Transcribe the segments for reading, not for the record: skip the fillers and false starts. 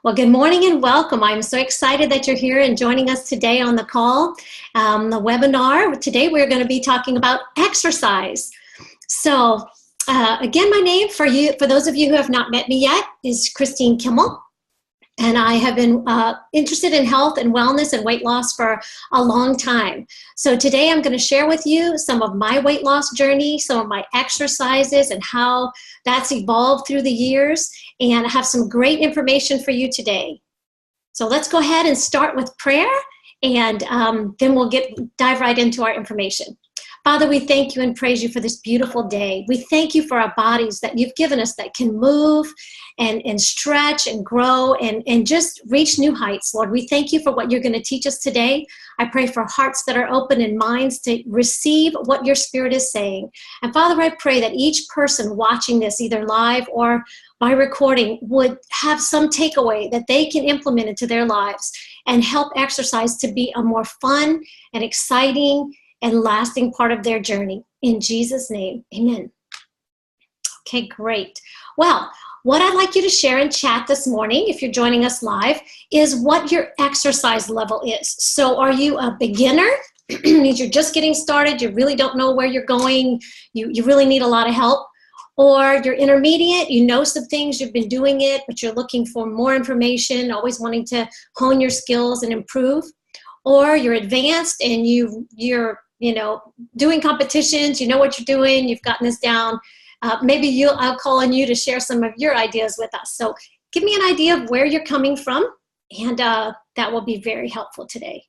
Well, good morning and welcome. I'm so excited that you're here and joining us today on the call, the webinar. Today we're going to be talking about exercise. So again, my name for those of you who have not met me yet, is Christine Kimmel. And I have been interested in health and wellness and weight loss for a long time. So today I'm going to share with you some of my weight loss journey, some of my exercises and how that's evolved through the years. And I have some great information for you today. So let's go ahead and start with prayer, and then we'll dive right into our information. Father, we thank you and praise you for this beautiful day. We thank you for our bodies that you've given us that can move and stretch and grow and just reach new heights. Lord, we thank you for what you're going to teach us today. I pray for hearts that are open and minds to receive what your Spirit is saying. And Father, I pray that each person watching this, either live or by recording, would have some takeaway that they can implement into their lives and help exercise to be a more fun and exciting and lasting part of their journey. In Jesus' name, amen. Okay, great. Well, what I'd like you to share in chat this morning, if you're joining us live, is what your exercise level is. So are you a beginner? Means you're just getting started, you really don't know where you're going, you really need a lot of help. Or you're intermediate, you know some things, you've been doing it, but you're looking for more information, always wanting to hone your skills and improve. Or you're advanced and you're doing competitions, you know what you're doing, you've gotten this down. Maybe I'll call on you to share some of your ideas with us. So give me an idea of where you're coming from, and that will be very helpful today.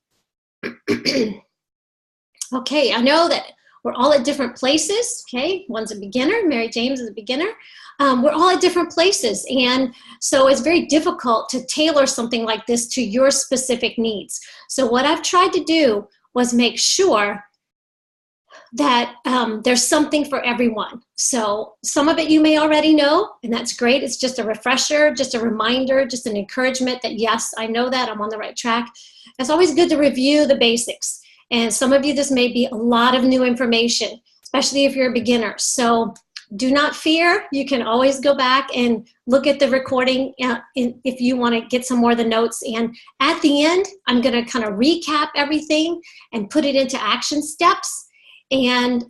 Okay, I know that we're all at different places, okay? One's a beginner, Mary James is a beginner. We're all at different places, and so it's very difficult to tailor something like this to your specific needs. So what I've tried to do was make sure that there's something for everyone. So some of it you may already know, and that's great. It's just a refresher, just a reminder, just an encouragement that yes, I know that, I'm on the right track. It's always good to review the basics. And some of you, this may be a lot of new information, especially if you're a beginner. So do not fear. You can always go back and look at the recording if you want to get some more of the notes. And at the end, I'm going to kind of recap everything and put it into action steps. And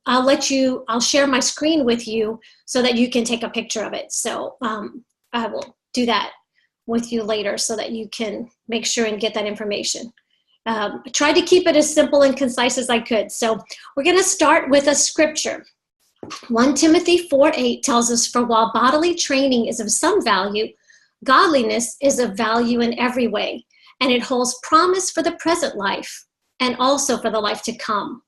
I'll share my screen with you so that you can take a picture of it. So I will do that with you later so that you can make sure and get that information. I tried to keep it as simple and concise as I could. So we're going to start with a scripture. 1 Timothy 4:8 tells us, "For while bodily training is of some value, godliness is of value in every way, and it holds promise for the present life and also for the life to come."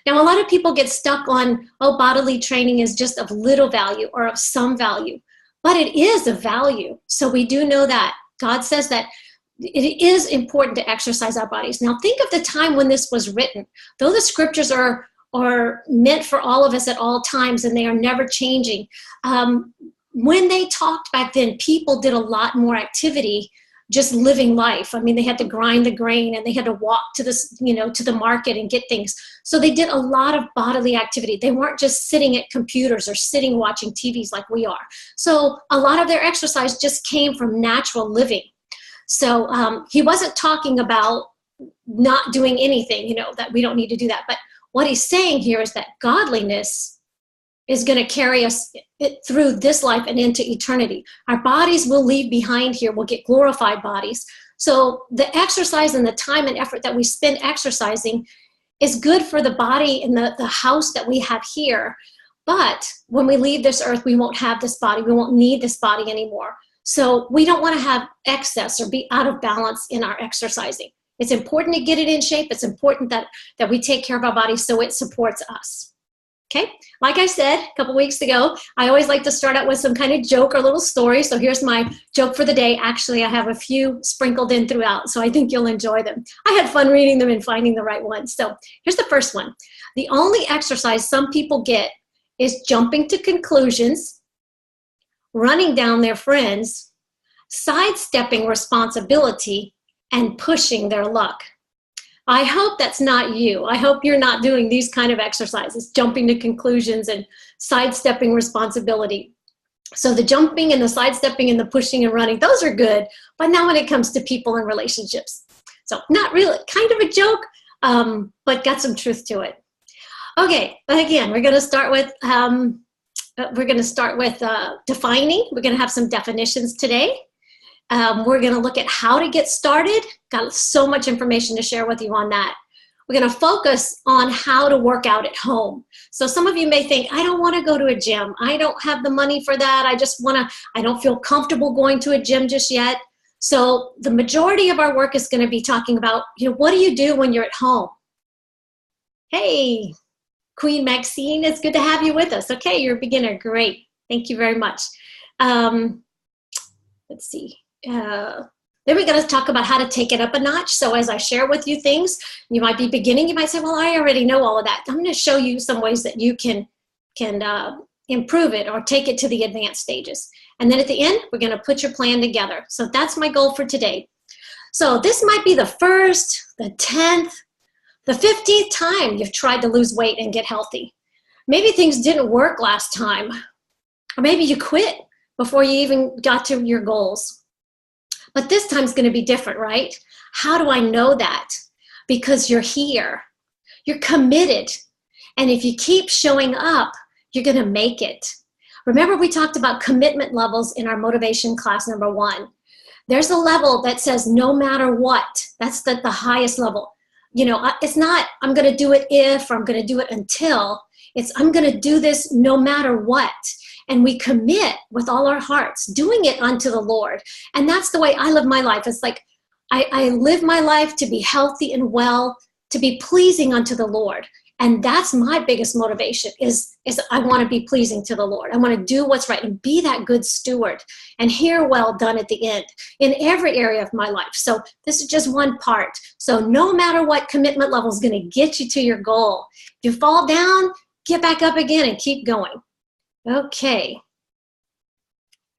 Now, a lot of people get stuck on, bodily training is just of little value or of some value, but it is of value. So we do know that. God says that it is important to exercise our bodies. Now, think of the time when this was written. Though the scriptures are meant for all of us at all times, and they are never changing. When they talked back then, people did a lot more activity, just living life. I mean, they had to grind the grain and they had to walk to the market and get things. So they did a lot of bodily activity. They weren't just sitting at computers or sitting watching TVs like we are. So a lot of their exercise just came from natural living. So he wasn't talking about not doing anything, that we don't need to do that. But what he's saying here is that godliness is going to carry us through this life and into eternity. Our bodies will leave behind here. We'll get glorified bodies. So the exercise and the time and effort that we spend exercising is good for the body and the house that we have here. But when we leave this earth, we won't have this body. We won't need this body anymore. So we don't want to have excess or be out of balance in our exercising. It's important to get it in shape. It's important that we take care of our bodies so it supports us. Okay, like I said a couple weeks ago, I always like to start out with some kind of joke or little story. So here's my joke for the day. Actually, I have a few sprinkled in throughout, so I think you'll enjoy them. I had fun reading them and finding the right ones. So here's the first one. The only exercise some people get is jumping to conclusions, running down their friends, sidestepping responsibility, and pushing their luck. I hope that's not you. I hope you're not doing these kind of exercises, jumping to conclusions and sidestepping responsibility. So the jumping and the sidestepping and the pushing and running, those are good. But now when it comes to people and relationships, so not really, kind of a joke, but got some truth to it. Okay, but again, we're going to start with defining. We're going to have some definitions today. We're going to look at how to get started. Got so much information to share with you on that. We're going to focus on how to work out at home. So some of you may think, I don't want to go to a gym. I don't have the money for that. I don't feel comfortable going to a gym just yet. So the majority of our work is going to be talking about, what do you do when you're at home? Hey, Queen Maxine, it's good to have you with us. Okay, you're a beginner. Great. Thank you very much. Let's see. Then we're going to talk about how to take it up a notch. So as I share with you things, you might be beginning. You might say, well, I already know all of that. I'm going to show you some ways that you can improve it or take it to the advanced stages. And then at the end, we're going to put your plan together. So that's my goal for today. So this might be the first, the 10th, the 50th time you've tried to lose weight and get healthy. Maybe things didn't work last time. Or maybe you quit before you even got to your goals. But this time's going to be different, right? How do I know that? Because you're here. You're committed. And if you keep showing up, you're going to make it. Remember, we talked about commitment levels in our motivation class number 1. There's a level that says no matter what. That's the highest level. It's not I'm going to do it if, or I'm going to do it until. It's I'm going to do this no matter what. And we commit with all our hearts, doing it unto the Lord. And that's the way I live my life. It's like I live my life to be healthy and well, to be pleasing unto the Lord. And that's my biggest motivation is I want to be pleasing to the Lord. I want to do what's right and be that good steward and hear well done at the end in every area of my life. So this is just one part. So no matter what commitment level is going to get you to your goal. If you fall down, get back up again and keep going. Okay.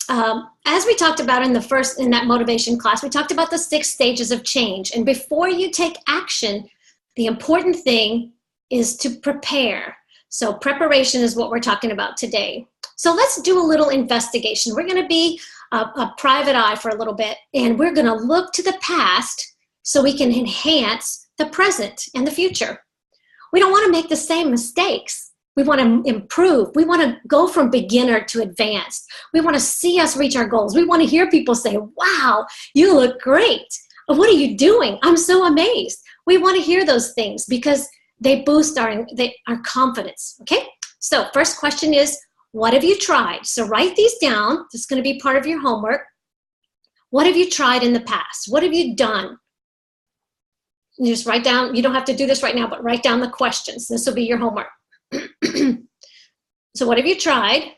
As we talked about in that motivation class, we talked about the 6 stages of change. And before you take action, the important thing is to prepare. So preparation is what we're talking about today. So let's do a little investigation. We're going to be a private eye for a little bit, and we're going to look to the past so we can enhance the present and the future. We don't want to make the same mistakes. We want to improve. We want to go from beginner to advanced. We want to see us reach our goals. We want to hear people say, wow, you look great. What are you doing? I'm so amazed. We want to hear those things because they boost our confidence. Okay? So first question is, what have you tried? So write these down. This is going to be part of your homework. What have you tried in the past? What have you done? You just write down. You don't have to do this right now, but write down the questions. This will be your homework. So what have you tried?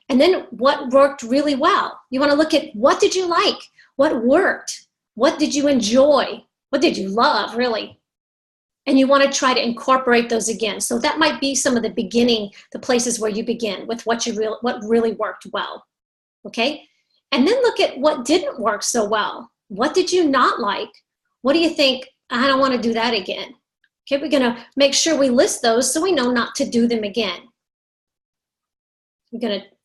And then what worked really well? You want to look at what did you like? What worked? What did you enjoy? What did you love, really? And you want to try to incorporate those again. So that might be some of the places where you begin with what really worked well. Okay? And then look at what didn't work so well. What did you not like? What do you think? I don't want to do that again. Okay, we're going to make sure we list those so we know not to do them again.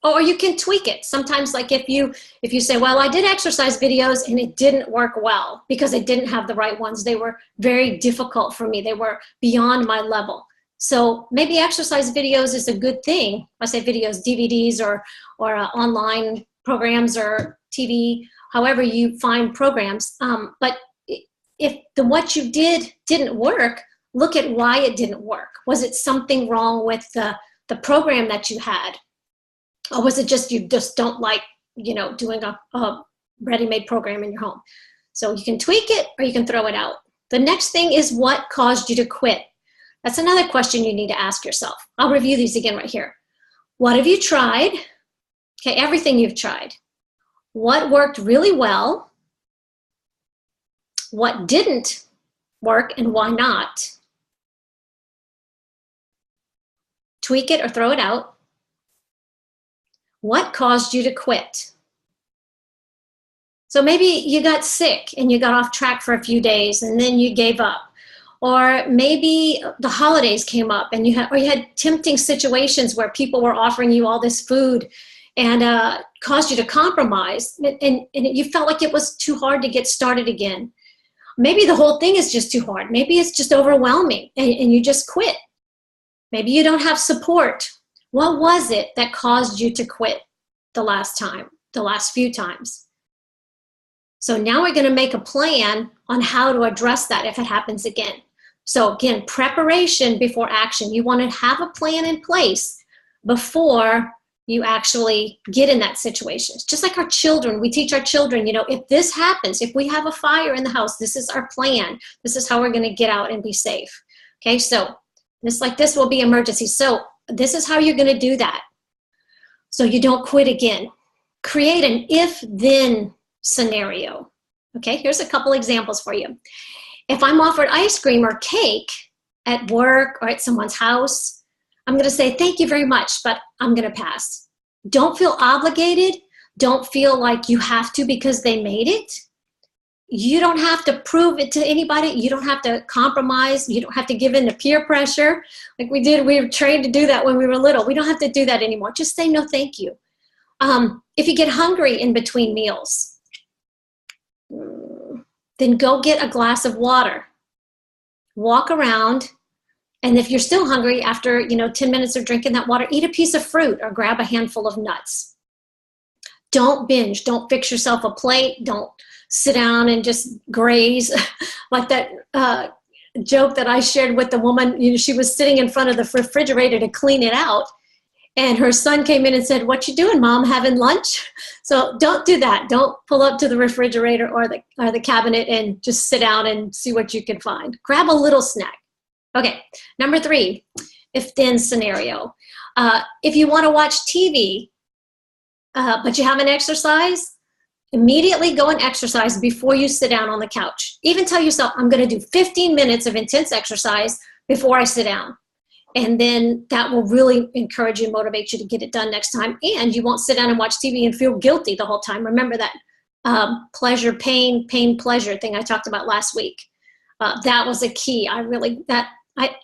Or you can tweak it. Sometimes, like if you say, well, I did exercise videos and it didn't work well because I didn't have the right ones. They were very difficult for me. They were beyond my level. So maybe exercise videos is a good thing. I say videos, DVDs or online programs or TV, however you find programs. But if what you didn't work, look at why it didn't work. Was it something wrong with the program that you had? Or was it just you just don't like, doing a ready-made program in your home? So you can tweak it or you can throw it out. The next thing is what caused you to quit? That's another question you need to ask yourself. I'll review these again right here. What have you tried? Okay, everything you've tried. What worked really well? What didn't work and why not? Tweak it or throw it out. What caused you to quit? So maybe you got sick and you got off track for a few days and then you gave up. Or maybe the holidays came up and you had tempting situations where people were offering you all this food and caused you to compromise, and you felt like it was too hard to get started again. Maybe the whole thing is just too hard. Maybe it's just overwhelming and you just quit. Maybe you don't have support. What was it that caused you to quit the last few times? So now we're going to make a plan on how to address that if it happens again. So again, preparation before action. You want to have a plan in place before you actually get in that situation. It's just like our children. We teach our children, if this happens, if we have a fire in the house, this is our plan. This is how we're going to get out and be safe. Okay, so this will be emergency. So this is how you're going to do that. So you don't quit again. Create an if-then scenario. Okay, here's a couple examples for you. If I'm offered ice cream or cake at work or at someone's house, I'm going to say, thank you very much, but I'm going to pass. Don't feel obligated. Don't feel like you have to because they made it. You don't have to prove it to anybody. You don't have to compromise. You don't have to give in to peer pressure like we did. We were trained to do that when we were little. We don't have to do that anymore. Just say no, thank you. If you get hungry in between meals, then go get a glass of water. Walk around. And if you're still hungry after 10 minutes of drinking that water, eat a piece of fruit or grab a handful of nuts. Don't binge. Don't fix yourself a plate. Don't sit down and just graze like that joke that I shared with the woman. She was sitting in front of the refrigerator to clean it out. And her son came in and said, what you doing, Mom, having lunch? So don't do that. Don't pull up to the refrigerator or the cabinet and just sit down and see what you can find. Grab a little snack. Okay, number 3, if-then scenario. If you want to watch TV, but you haven't exercised, immediately go and exercise before you sit down on the couch. Even tell yourself, I'm going to do 15 minutes of intense exercise before I sit down. And then that will really encourage you and motivate you to get it done next time. And you won't sit down and watch TV and feel guilty the whole time. Remember that pleasure, pain, pain, pleasure thing I talked about last week. That was a key.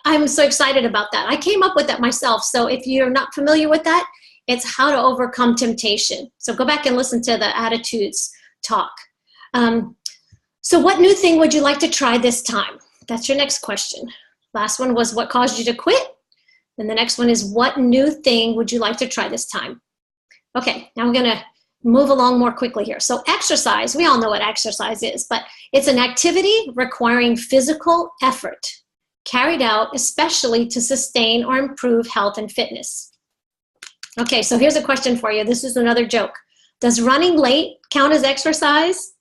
I'm so excited about that. I came up with that myself. So if you're not familiar with that, it's how to overcome temptation. So go back and listen to the attitudes talk. So what new thing would you like to try this time? That's your next question. Last one was what caused you to quit? And the next one is what new thing would you like to try this time? Okay, now I'm going to move along more quickly here. So exercise, we all know what exercise is, but it's an activity requiring physical effort carried out especially to sustain or improve health and fitness. Okay, so here's a question for you. This is another joke. Does running late count as exercise?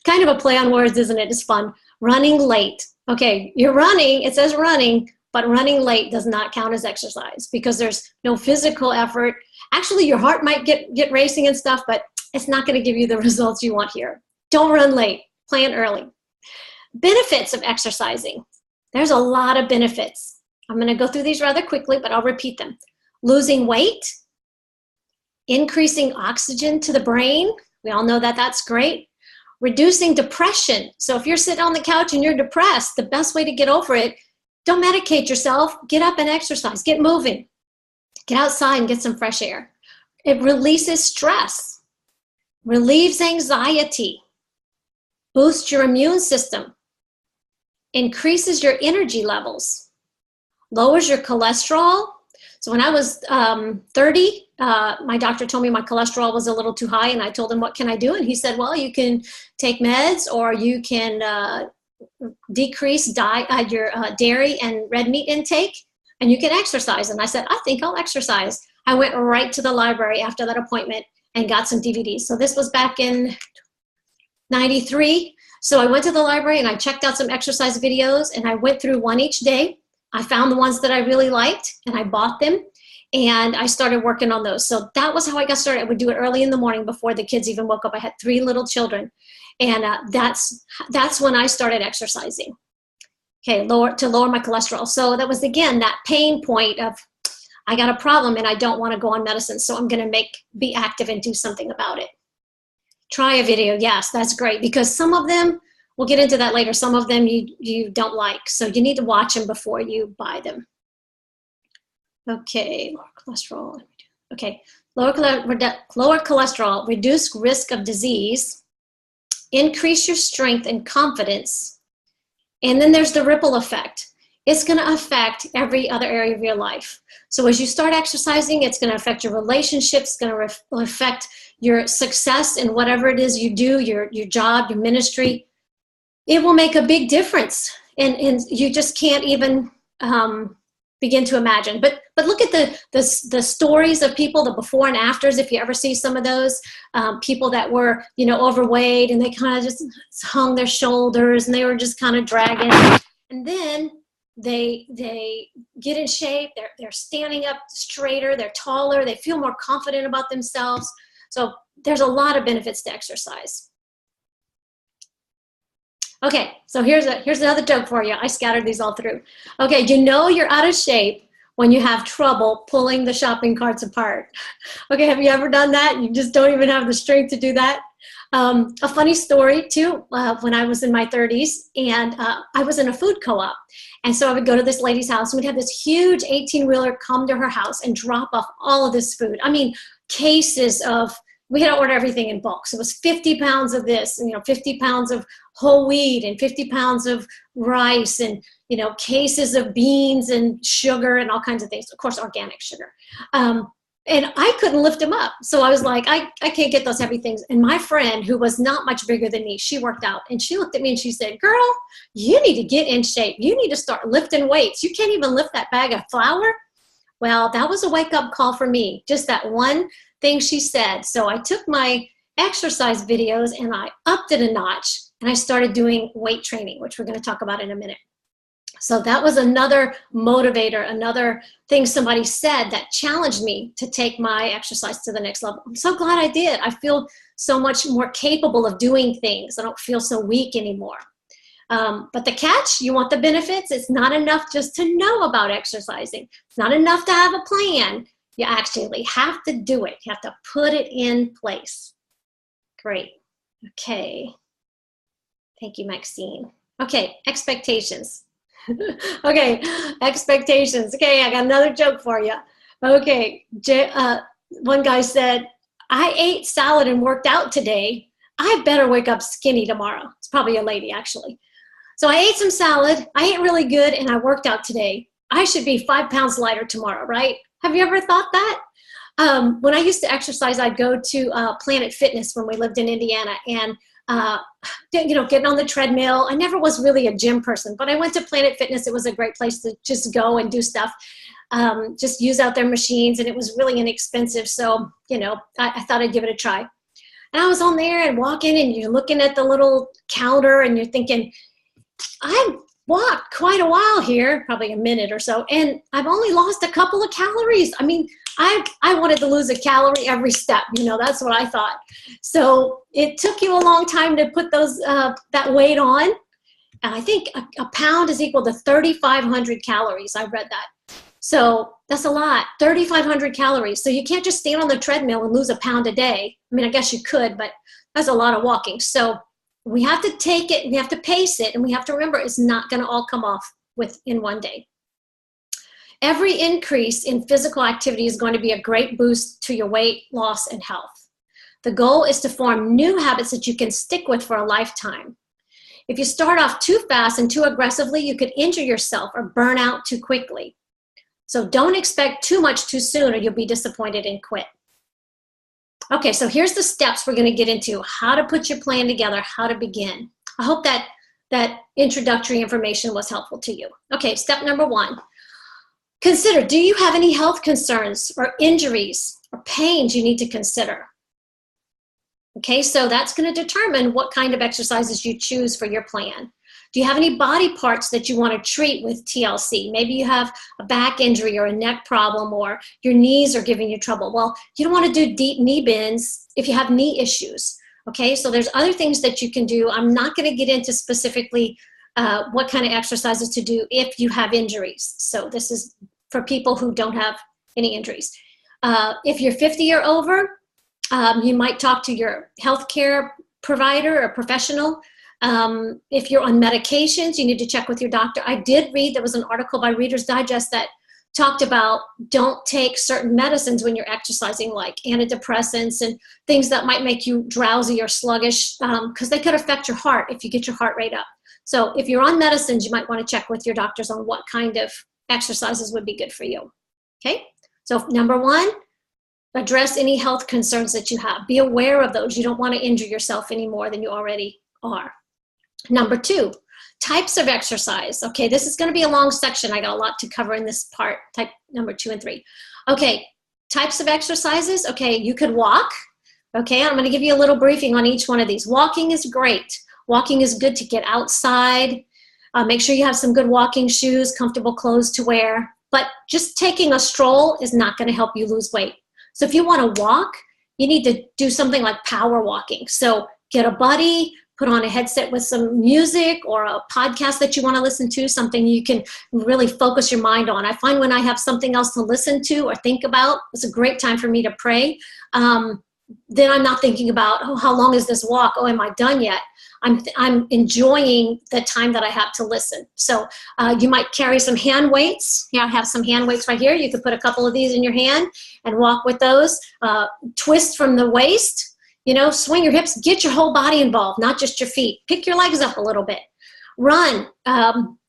Kind of a play on words, isn't it? It's fun. Running late. Okay, you're running, it says running, but running late does not count as exercise because there's no physical effort. Actually, your heart might get racing and stuff, but it's not going to give you the results you want here. Don't run late. Plan early. Benefits of exercising. There's a lot of benefits. I'm going to go through these rather quickly, but I'll repeat them. Losing weight, increasing oxygen to the brain. We all know that that's great. Reducing depression. So if you're sitting on the couch and you're depressed, the best way to get over it, don't medicate yourself. Get up and exercise. Get moving. Get outside and get some fresh air. It releases stress, relieves anxiety, boosts your immune system, increases your energy levels, lowers your cholesterol. So when I was 30, my doctor told me my cholesterol was a little too high, and I told him, what can I do? And he said, well, you can take meds, or you can decrease your dairy and red meat intake, and you can exercise. And I said, I think I'll exercise. I went right to the library after that appointment and got some DVDs. So this was back in 93. So I went to the library and I checked out some exercise videos, and I went through one each day. I found the ones that I really liked and I bought them, and I started working on those. So that was how I got started. I would do it early in the morning before the kids even woke up. I had 3 little children, and that's when I started exercising. Okay, to lower my cholesterol. So that was, again, that pain point of I got a problem and I don't want to go on medicine, so I'm going to be active and do something about it. Try a video. Yes, that's great, because some of them, we'll get into that later, some of them you don't like. So you need to watch them before you buy them. Okay, lower cholesterol. Okay, lower cholesterol, reduce risk of disease, increase your strength and confidence, and then there's the ripple effect. It's going to affect every other area of your life. So as you start exercising, it's going to affect your relationships, it's going to affect your success in whatever it is you do, your job, your ministry. It will make a big difference, and you just can't even begin to imagine. But look at the stories of people, the before and afters. If you ever see some of those people that were overweight, and they kind of just hung their shoulders, and they were just kind of dragging, and then they get in shape. They're standing up straighter. They're taller. They feel more confident about themselves. So there's a lot of benefits to exercise. Okay, so here's another joke for you. I scattered these all through. Okay, you're out of shape when you have trouble pulling the shopping carts apart. Okay, have you ever done that? You just don't even have the strength to do that. A funny story too, when I was in my 30s, and I was in a food co-op. And so I would go to this lady's house, and we'd have this huge 18-wheeler come to her house and drop off all of this food. I mean, cases of, we had to order everything in bulk. So it was 50 pounds of this, 50 pounds of whole wheat and 50 pounds of rice and, cases of beans and sugar and all kinds of things. Of course, organic sugar. And I couldn't lift them up. So I was like, I can't get those heavy things. And my friend, who was not much bigger than me, she worked out, and she looked at me and she said, girl, you need to get in shape. You need to start lifting weights. You can't even lift that bag of flour. Well, that was a wake-up call for me. Just that one thing she said. So I took my exercise videos and I upped it a notch, and I started doing weight training, which we're going to talk about in a minute. So that was another motivator, another thing somebody said that challenged me to take my exercise to the next level. I'm so glad I did. I feel so much more capable of doing things. I don't feel so weak anymore. But the catch, you want the benefits. It's not enough just to know about exercising. It's not enough to have a plan. You actually have to do it. You have to put it in place. Great. Okay. Thank you, Maxine. Okay, expectations. Okay, expectations. Okay, I got another joke for you. Okay, one guy said, I ate salad and worked out today. I better wake up skinny tomorrow. It's probably a lady, actually. So I ate some salad, I ate really good, and I worked out today. I should be 5 pounds lighter tomorrow, right? Have you ever thought that? When I used to exercise, I'd go to Planet Fitness when we lived in Indiana, and getting on the treadmill. I never was really a gym person, but I went to Planet Fitness. It was a great place to just go and do stuff, just use out their machines, and it was really inexpensive. So, I thought I'd give it a try. And I was on there and walking, and you're looking at the little counter, and you're thinking, I've walked quite a while here, probably a minute or so, and I've only lost a couple of calories. I mean, I wanted to lose a calorie every step. That's what I thought. So it took you a long time to put that weight on. And I think a pound is equal to 3,500 calories. I read that. So that's a lot, 3,500 calories. So you can't just stand on the treadmill and lose a pound a day. I mean, I guess you could, but that's a lot of walking. So we have to take it, we have to pace it, and we have to remember it's not going to all come off in one day. Every increase in physical activity is going to be a great boost to your weight loss and health. The goal is to form new habits that you can stick with for a lifetime. If you start off too fast and too aggressively, you could injure yourself or burn out too quickly. So don't expect too much too soon, or you'll be disappointed and quit. Okay, so here's the steps we're going to get into, how to put your plan together, how to begin. I hope that introductory information was helpful to you. Okay, step number 1. Consider, do you have any health concerns or injuries or pains you need to consider? Okay, so that's going to determine what kind of exercises you choose for your plan. Do you have any body parts that you want to treat with TLC? Maybe you have a back injury or a neck problem, or your knees are giving you trouble. Well, you don't want to do deep knee bends if you have knee issues. Okay, so there's other things that you can do. I'm not going to get into specifically what kind of exercises to do if you have injuries. So this is for people who don't have any injuries. If you're 50 or over, you might talk to your healthcare provider or professional. If you're on medications, you need to check with your doctor. I did read, there was an article by Reader's Digest that talked about don't take certain medicines when you're exercising, like antidepressants and things that might make you drowsy or sluggish, because they could affect your heart if you get your heart rate up. So if you're on medicines, you might want to check with your doctors on what kind of exercises would be good for you. Okay, so number one, address any health concerns that you have. Be aware of those. You don't want to injure yourself any more than you already are. Number two, types of exercise. Okay, this is going to be a long section. I got a lot to cover in this part, type number 2 and 3. Okay, types of exercises. Okay, you could walk. Okay, I'm going to give you a little briefing on each one of these. Walking is great. Walking is good to get outside. Make sure you have some good walking shoes, comfortable clothes to wear. But just taking a stroll is not going to help you lose weight. So if you want to walk, you need to do something like power walking. So get a buddy, put on a headset with some music or a podcast that you want to listen to, something you can really focus your mind on. I find when I have something else to listen to or think about, it's a great time for me to pray. Then I'm not thinking about, oh, how long is this walk? Oh, am I done yet? I'm enjoying the time that I have to listen. So you might carry some hand weights. Here, I have some hand weights right here. You could put a couple of these in your hand and walk with those. Twist from the waist. You know, swing your hips, get your whole body involved, not just your feet. Pick your legs up a little bit. Run.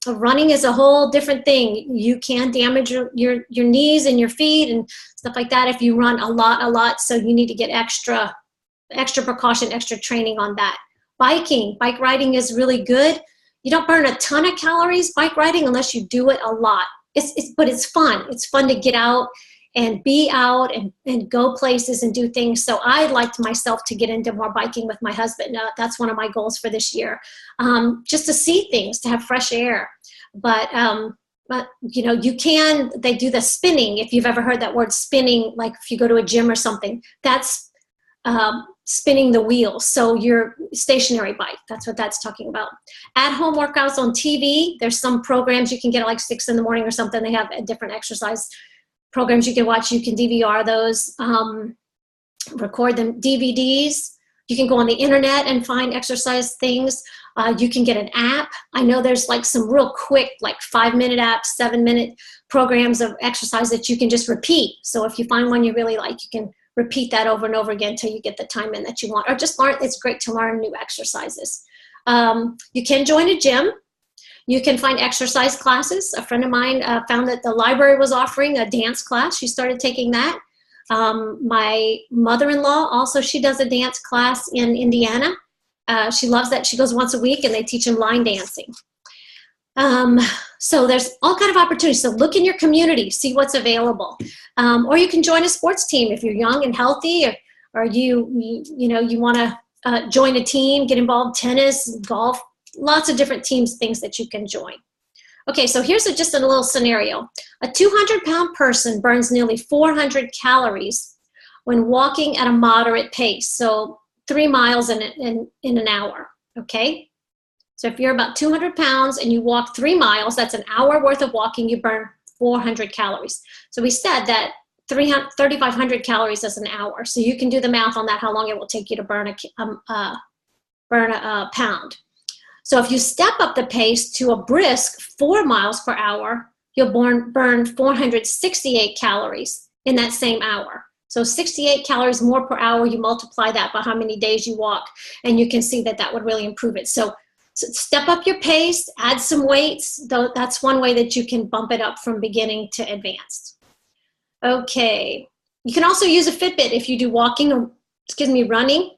Running is a whole different thing. You can damage your knees and your feet and stuff like that if you run a lot. So you need to get extra precaution, extra training on that. Bike riding is really good. You don't burn a ton of calories bike riding unless you do it a lot. But it's fun. It's fun to get out and be out and go places and do things. So I'd like myself to get into more biking with my husband. That's one of my goals for this year, just to see things, to have fresh air. But you know, they do the spinning. If you've ever heard that word spinning, like if you go to a gym or something, that's spinning the wheels. So your stationary bike, that's what that's talking about. At-home workouts on TV. There's some programs you can get at like 6 in the morning or something. They have a different exercise programs you can watch. You can DVR those, record them, DVDs. You can go on the internet and find exercise things. You can get an app. I know there's like some real quick, like 5-minute apps, 7-minute programs of exercise that you can just repeat. So if you find one you really like, you can repeat that over and over again until you get the time in that you want, or just learn. It's great to learn new exercises. You can join a gym. You can find exercise classes. A friend of mine found that the library was offering a dance class. She started taking that. My mother-in-law also, she does a dance class in Indiana. She loves that. She goes once a week and they teach them line dancing. So there's all kind of opportunities. So look in your community, see what's available. Or you can join a sports team if you're young and healthy, or you want to join a team, get involved, tennis, golf, lots of different teams, things that you can join. Okay, so here's just a little scenario. A 200-pound person burns nearly 400 calories when walking at a moderate pace, so 3 miles in an hour, okay? So if you're about 200 pounds and you walk 3 miles, that's an hour worth of walking, you burn 400 calories. So we said that 3,500 calories is an hour. So you can do the math on that, how long it will take you to burn a pound. So if you step up the pace to a brisk 4 miles per hour, you'll burn 468 calories in that same hour. So 68 calories more per hour, you multiply that by how many days you walk, and you can see that that would really improve it. So step up your pace, add some weights. That's one way that you can bump it up from beginning to advanced. Okay. You can also use a Fitbit if you do running.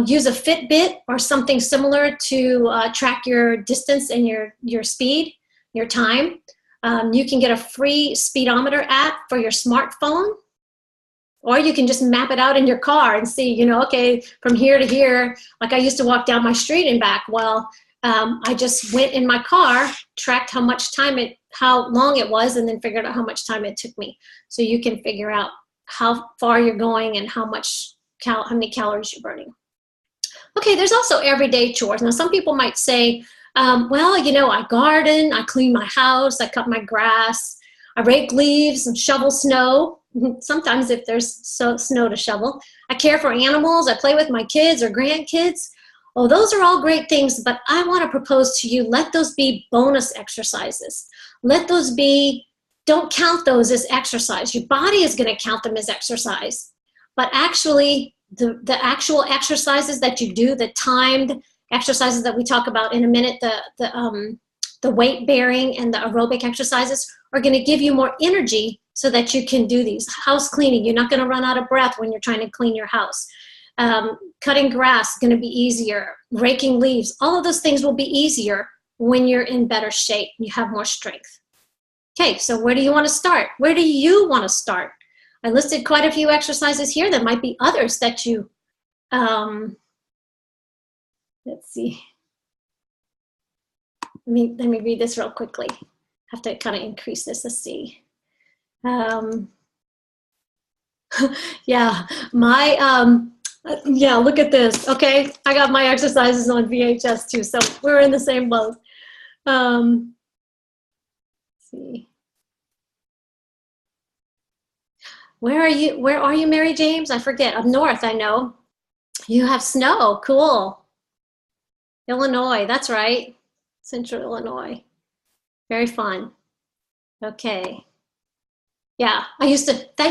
Use a Fitbit or something similar to track your distance and your speed, your time. You can get a free speedometer app for your smartphone, or you can just map it out in your car and see, okay, from here to here, like I used to walk down my street and back. Well, I just went in my car, tracked how long it was, and then figured out how much time it took me. So you can figure out how far you're going and how many calories you're burning. Okay, there's also everyday chores. Now, some people might say, I garden, I clean my house, I cut my grass, I rake leaves and shovel snow. Sometimes if there's snow to shovel. I care for animals, I play with my kids or grandkids. Oh, those are all great things, but I want to propose to you, let those be bonus exercises. Let those be don't count those as exercise. Your body is going to count them as exercise. But actually, the actual exercises that you do, the timed exercises that we talk about in a minute, the weight bearing and the aerobic exercises are going to give you more energy so that you can do these. House cleaning, you're not going to run out of breath when you're trying to clean your house. Cutting grass is going to be easier. Raking leaves, all of those things will be easier when you're in better shape and you have more strength. Okay, so where do you want to start? Where do you want to start? I listed quite a few exercises here. There might be others that you, let's see. Let me read this real quickly. I have to kind of increase this to see. Yeah, yeah, look at this. Okay, I got my exercises on VHS too, so we're in the same boat. Let's see. Where are you, Mary James? I forget. Up north, I know. You have snow. Cool. Illinois, that's right. Central Illinois. Very fun. Okay. Yeah, that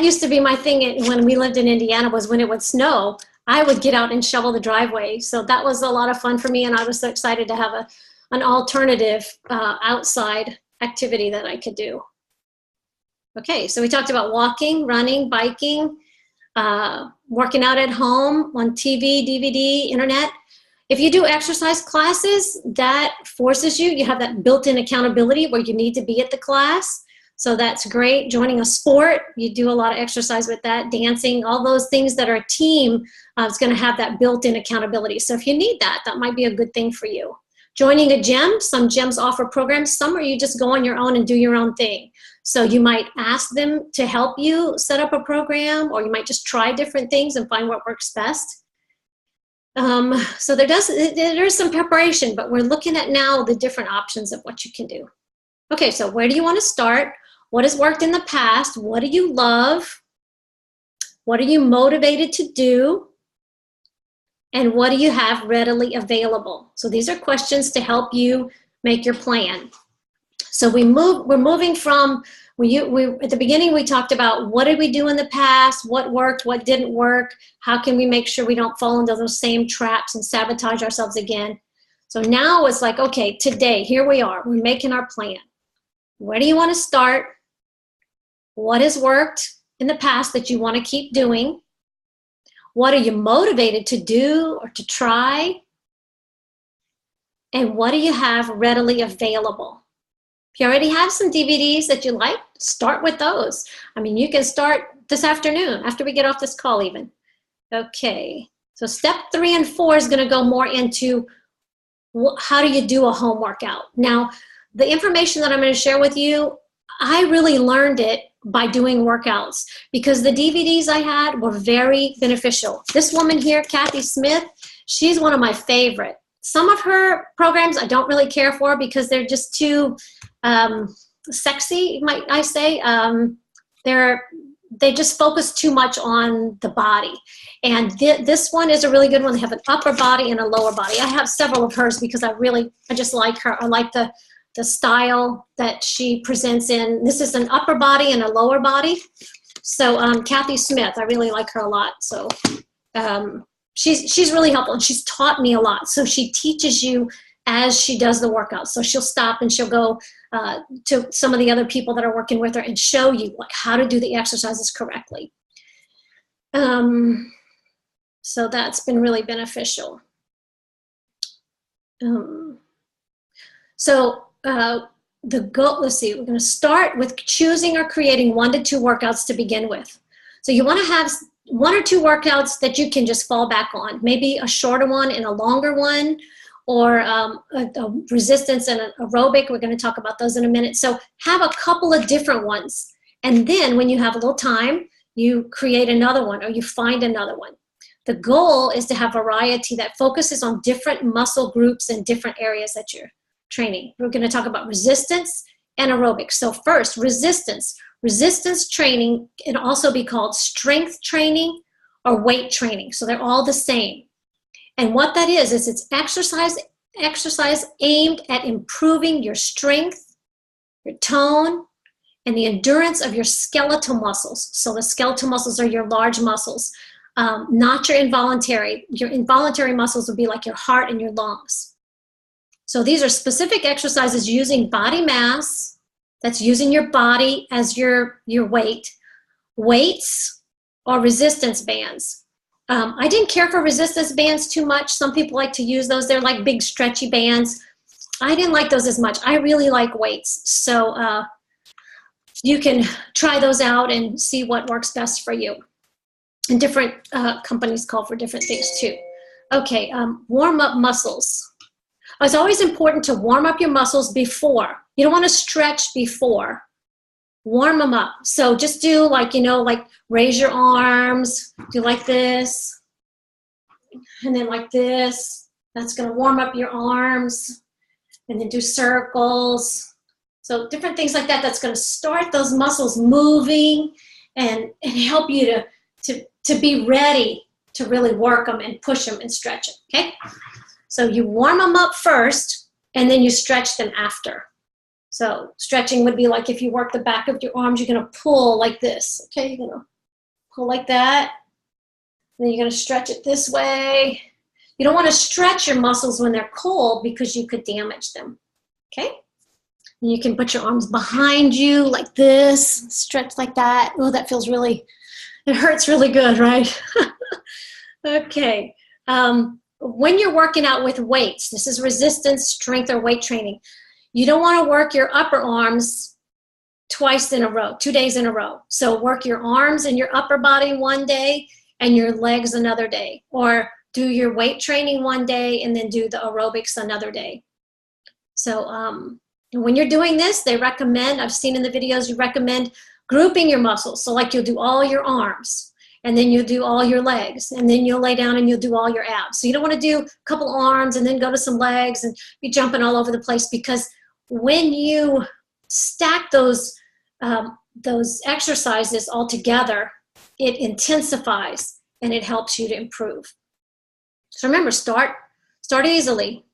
used to be my thing when we lived in Indiana, was when it would snow, I would get out and shovel the driveway. So that was a lot of fun for me, and I was so excited to have an alternative outside activity that I could do. Okay, so we talked about walking, running, biking, working out at home, on TV, DVD, internet. If you do exercise classes, that forces you have that built-in accountability where you need to be at the class. So that's great. Joining a sport, you do a lot of exercise with that, dancing, all those things that are a team is going to have that built-in accountability. So if you need that, that might be a good thing for you. Joining a gym, some gyms offer programs, some are you just go on your own and do your own thing. So you might ask them to help you set up a program, or you might just try different things and find what works best. So there's some preparation, but we're looking at now the different options of what you can do. Okay, so where do you want to start? What has worked in the past? What do you love? What are you motivated to do? And what do you have readily available? So these are questions to help you make your plan. So we're moving from, at the beginning we talked about what did we do in the past, what worked, what didn't work, how can we make sure we don't fall into those same traps and sabotage ourselves again. So now it's like, okay, today, here we are, we're making our plan. Where do you want to start? What has worked in the past that you want to keep doing? What are you motivated to do or to try? And what do you have readily available? If you already have some DVDs that you like, start with those. I mean, you can start this afternoon after we get off this call even. Okay, so step 3 and 4 is going to go more into how do you do a home workout. Now, the information that I'm going to share with you, I really learned it by doing workouts because the DVDs I had were very beneficial. This woman here, Kathy Smith, she's one of my favorite. Some of her programs I don't really care for because they're just too sexy, might I say. They just focus too much on the body. And this one is a really good one. They have an upper body and a lower body. I have several of hers because I just like her. I like the style that she presents in. This is an upper body and a lower body. So Kathy Smith, I really like her a lot. So she's really helpful, and she's taught me a lot. So she teaches you as she does the workout. So she'll stop and she'll go to some of the other people that are working with her and show you how to do the exercises correctly. So that's been really beneficial. The goal, let's see, we're going to start with choosing or creating 1 to 2 workouts to begin with. So you want to have 1 or 2 workouts that you can just fall back on, maybe a shorter one and a longer one, or a resistance and an aerobic. We're going to talk about those in a minute. So have a couple of different ones. And then when you have a little time, you create another one or you find another one. The goal is to have variety that focuses on different muscle groups and different areas that you're training. We're going to talk about resistance and aerobics. So first, resistance. Resistance training can also be called strength training or weight training. So they're all the same. And what that is it's exercise aimed at improving your strength, your tone, and the endurance of your skeletal muscles. So the skeletal muscles are your large muscles, not your involuntary. Your involuntary muscles would be like your heart and your lungs. So these are specific exercises using body mass, that's using your body as your weight, weights, or resistance bands. I didn't care for resistance bands too much. Some people like to use those. They're like big stretchy bands. I didn't like those as much. I really like weights. So you can try those out and see what works best for you. And different companies call for different things too. Okay, warm up muscles. It's always important to warm up your muscles before. You don't want to stretch before. Warm them up. So just do like, like raise your arms, do like this, and then like this. That's going to warm up your arms, and then do circles. So different things like that. That's going to start those muscles moving and help you to be ready to really work them and push them and stretch them, okay? So you warm them up first, and then you stretch them after. So stretching would be like if you work the back of your arms, you're going to pull like this, okay? You're going to pull like that. And then you're going to stretch it this way. You don't want to stretch your muscles when they're cold because you could damage them, okay? And you can put your arms behind you like this, stretch like that. Oh, that feels really, it hurts really good, right? Okay. When you're working out with weights, this is resistance, strength, or weight training. You don't want to work your upper arms twice in a row, 2 days in a row. So work your arms and your upper body one day and your legs another day. Or do your weight training one day and then do the aerobics another day. So when you're doing this, they recommend, I've seen in the videos, you recommend grouping your muscles. So like you'll do all your arms, and then you'll do all your legs, and then you'll lay down and you'll do all your abs. So you don't want to do a couple arms and then go to some legs and be jumping all over the place, because when you stack those exercises all together, it intensifies and it helps you to improve. So remember, start easily.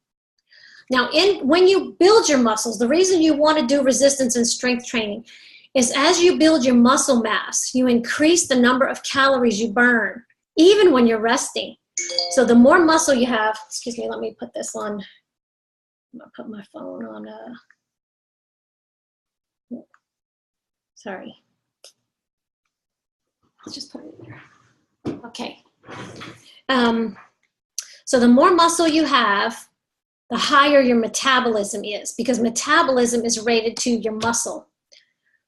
Now, when you build your muscles, the reason you want to do resistance and strength training is as you build your muscle mass, you increase the number of calories you burn, even when you're resting. So the more muscle you have, excuse me, let me put this on. I'm going to put my phone on. Sorry. Let's just put it in there. Okay. So the more muscle you have, the higher your metabolism is, because metabolism is rated to your muscle.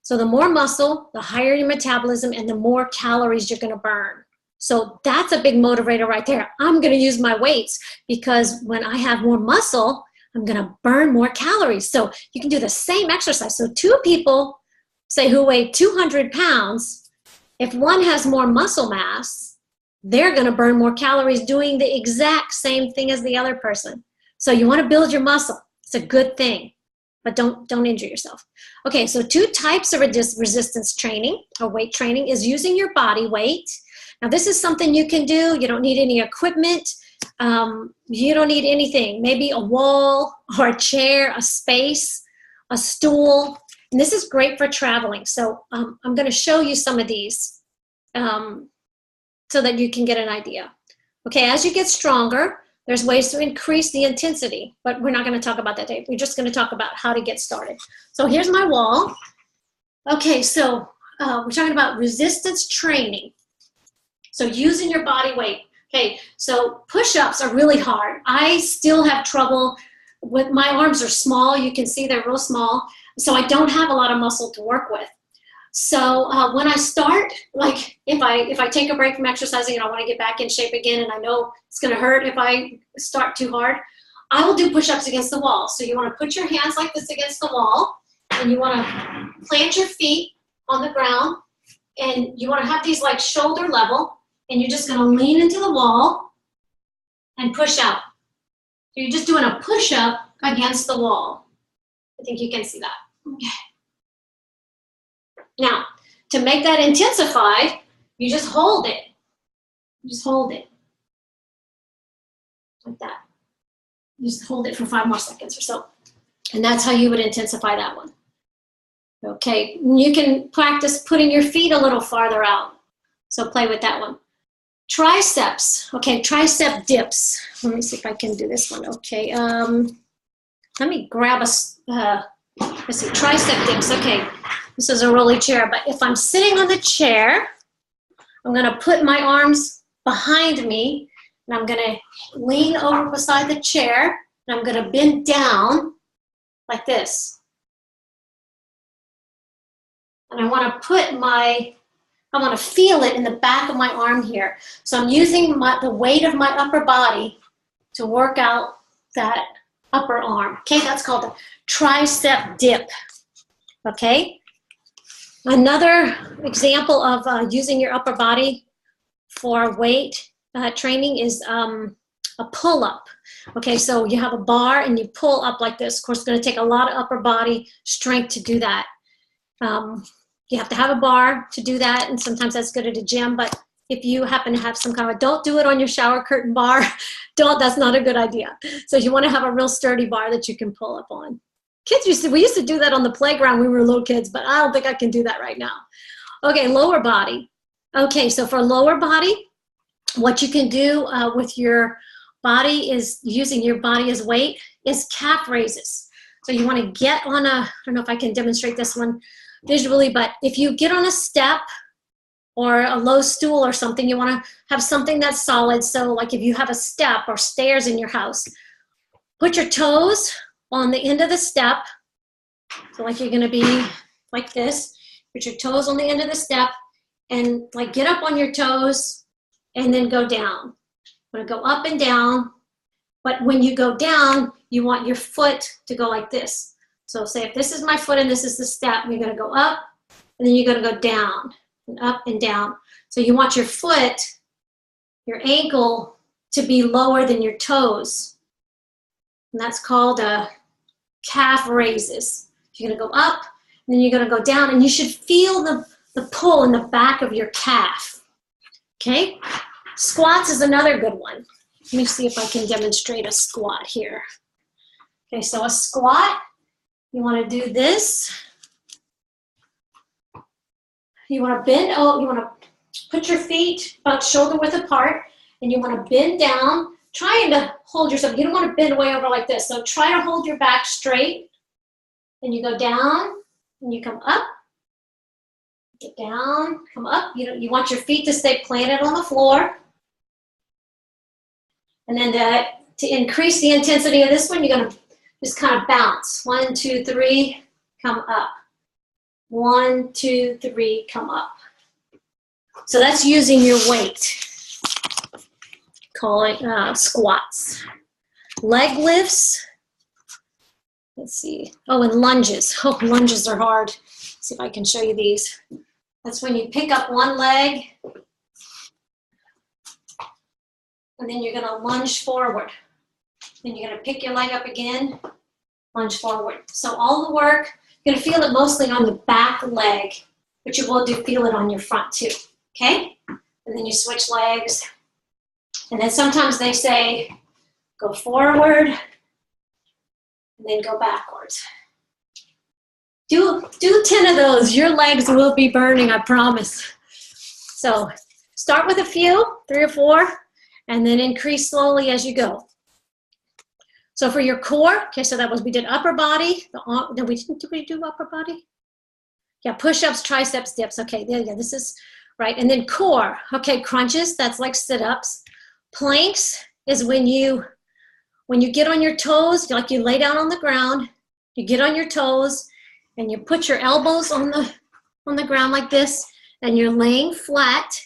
So the more muscle, the higher your metabolism, and the more calories you're going to burn. So that's a big motivator right there. I'm going to use my weights because when I have more muscle, I'm going to burn more calories. So you can do the same exercise. So two people, say, who weigh 200 pounds, if one has more muscle mass, they're going to burn more calories doing the exact same thing as the other person. So you want to build your muscle. It's a good thing, but don't injure yourself. Okay, so 2 types of resistance training or weight training is using your body weight. Now this is something you can do. You don't need any equipment. You don't need anything. Maybe a wall or a chair, a space, a stool. And this is great for traveling. So I'm going to show you some of these so that you can get an idea. Okay, as you get stronger, there's ways to increase the intensity, but we're not going to talk about that today. We're just going to talk about how to get started. So here's my wall. Okay, so we're talking about resistance training. So using your body weight. Okay, so push-ups are really hard. I still have trouble with, my arms are small. You can see they're real small. So I don't have a lot of muscle to work with. So when I start, like if I take a break from exercising and I want to get back in shape again, and I know it's going to hurt if I start too hard, I will do push-ups against the wall. So you want to put your hands like this against the wall, and you want to plant your feet on the ground, and you want to have these like shoulder level, and you're just going to lean into the wall and push out. So you're just doing a push-up against the wall. I think you can see that. Okay. Now, to make that intensify, you just hold it. You just hold it. Like that. You just hold it for 5 more seconds or so. And that's how you would intensify that one. Okay, you can practice putting your feet a little farther out. So play with that one. Triceps, okay, tricep dips. Let me see if I can do this one. Okay, let me grab a, let's see, tricep dips. Okay, this is a rolly chair, but if I'm sitting on the chair, I'm gonna put my arms behind me, and I'm gonna lean over beside the chair, and I'm gonna bend down like this. And I wanna I want to feel it in the back of my arm here. So I'm using the weight of my upper body to work out that upper arm. Okay, that's called a tricep dip. Okay. Another example of using your upper body for weight training is a pull-up. Okay, so you have a bar and you pull up like this. Of course, it's going to take a lot of upper body strength to do that. You have to have a bar to do that, and sometimes that's good at a gym, but if you happen to have some kind of, don't do it on your shower curtain bar. That's not a good idea. So you want to have a real sturdy bar that you can pull up on. We used to do that on the playground when we were little kids, but I don't think I can do that right now. Okay, lower body. Okay, so for lower body, what you can do with your body is using your body as weight is calf raises. So you want to get on I don't know if I can demonstrate this one visually, but if you get on a step or a low stool or something, you want to have something that's solid. So like if you have a step or stairs in your house, put your toes on the end of the step. So like you're going to be like this, put your toes on the end of the step and like get up on your toes and then go down. I'm going to go up and down, but when you go down, you want your foot to go like this. So say if this is my foot and this is the step, you're going to go up and then you're going to go down and up and down. So you want your foot, your ankle, to be lower than your toes. And that's called a calf raises. You're going to go up and then you're going to go down, and you should feel the pull in the back of your calf. Okay? Squats is another good one. Let me see if I can demonstrate a squat here. Okay, so a squat, you want to do this. You want to bend, you want to put your feet about shoulder width apart, and you want to bend down, trying to hold yourself. You don't want to bend way over like this. So try to hold your back straight. Then you go down, and you come up. Get down, come up. You want your feet to stay planted on the floor. And then to increase the intensity of this one, you're going to just kind of bounce. 1, 2, 3, come up. 1, 2, 3, come up. So that's using your weight. Call it squats. Leg lifts. Let's see. Oh, and lunges. Oh, lunges are hard. Let's see if I can show you these. That's when you pick up one leg, and then you're going to lunge forward. Then you're going to pick your leg up again, lunge forward. So all the work, you're going to feel it mostly on the back leg, but you will feel it on your front too, okay? And then you switch legs. And then sometimes they say, go forward, and then go backwards. Do 10 of those. Your legs will be burning, I promise. So start with a few, 3 or 4, and then increase slowly as you go. So for your core, okay, so we did upper body. Did we do upper body? Yeah, push-ups, triceps, dips. Okay, yeah, this is right. And then core, okay, crunches, that's like sit-ups. Planks is when you get on your toes, like you lay down on the ground, you get on your toes, and you put your elbows on the ground like this, and you're laying flat,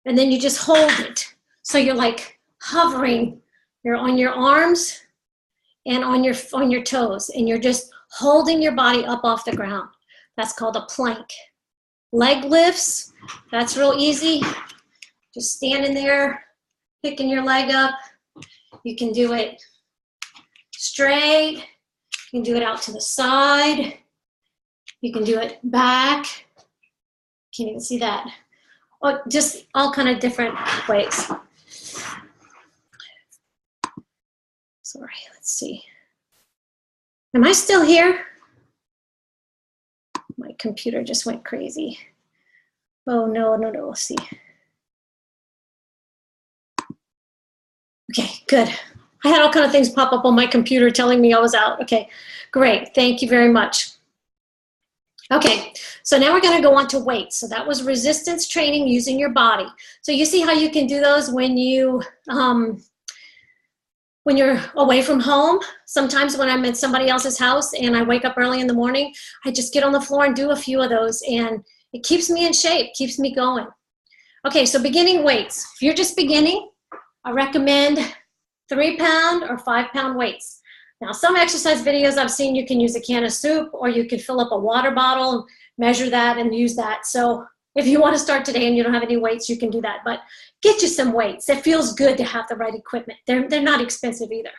and then you just hold it. So you're like hovering. You're on your arms and on your toes, and you're just holding your body up off the ground. That's called a plank. Leg lifts, that's real easy. Just standing there, picking your leg up. You can do it straight. You can do it out to the side. You can do it back. Can't even see that. Or just all kind of different ways. Sorry, let's see. Am I still here? My computer just went crazy. Oh, no, no, no, let's see. Okay, good. I had all kinds of things pop up on my computer telling me I was out. Okay, great, thank you very much. Okay, so now we're gonna go on to weights. So that was resistance training using your body. So you see how you can do those when you're away from home. Sometimes when I'm at somebody else's house and I wake up early in the morning, I just get on the floor and do a few of those, and it keeps me in shape, keeps me going. Okay, so beginning weights. If you're just beginning, I recommend 3-pound or 5-pound weights. Now, some exercise videos I've seen, you can use a can of soup, or you can fill up a water bottle, measure that, and use that. So if you want to start today and you don't have any weights, you can do that. But get you some weights. It feels good to have the right equipment. They're not expensive either.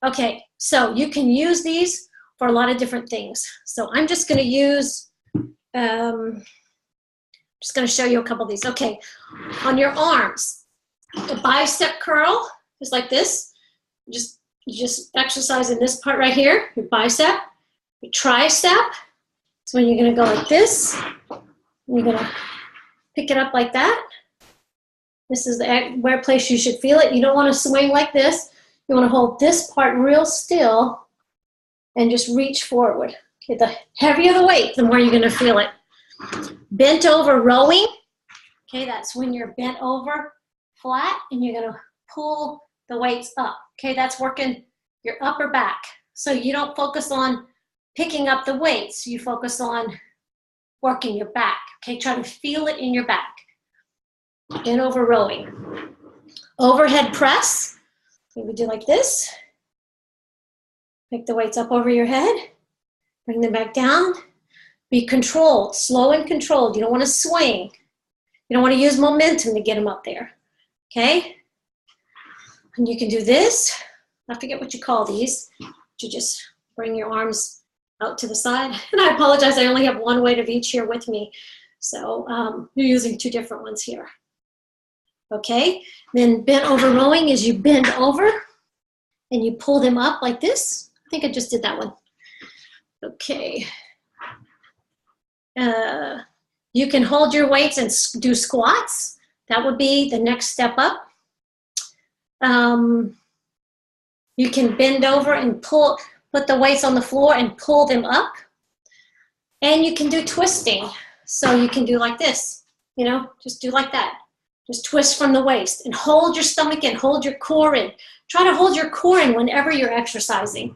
Okay, so you can use these for a lot of different things. So I'm just going to use, just going to show you a couple of these. Okay, on your arms, the bicep curl is like this. You just exercise in this part right here, your bicep, your tricep. So when you're going to go like this, you're going to pick it up like that. This is where place you should feel it. You don't want to swing like this. You want to hold this part real still and just reach forward. Okay, the heavier the weight, the more you're going to feel it. Bent over rowing. Okay, that's when you're bent over flat and you're going to pull the weights up. Okay, that's working your upper back. So you don't focus on picking up the weights. You focus on working your back. Okay, try to feel it in your back. Bent over rowing. Overhead press. Okay, we do like this. Pick the weights up over your head. Bring them back down. Be controlled, slow and controlled. You don't want to swing. You don't want to use momentum to get them up there. Okay? And you can do this. I forget what you call these. You just bring your arms out to the side. And I apologize, I only have one weight of each here with me. So you're using 2 different ones here. Okay, then bent over rowing is you bend over and you pull them up like this. I think I just did that one. Okay. You can hold your weights and do squats. That would be the next step up. You can bend over and put the weights on the floor and pull them up. And you can do twisting. So you can do like this, you know, just do like that. Just twist from the waist and hold your stomach in, hold your core in. Try to hold your core in whenever you're exercising.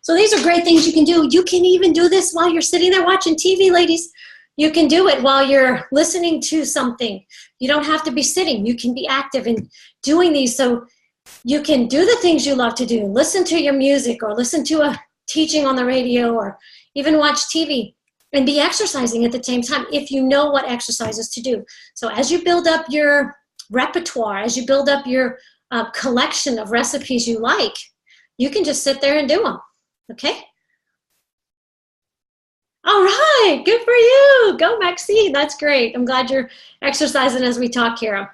So these are great things you can do. You can even do this while you're sitting there watching TV, ladies. You can do it while you're listening to something. You don't have to be sitting. You can be active in doing these. So you can do the things you love to do. Listen to your music or listen to a teaching on the radio or even watch TV. And be exercising at the same time if you know what exercises to do. So as you build up your repertoire, as you build up your collection of recipes you like, you can just sit there and do them, okay? All right, good for you. Go, Maxine, that's great. I'm glad you're exercising as we talk here.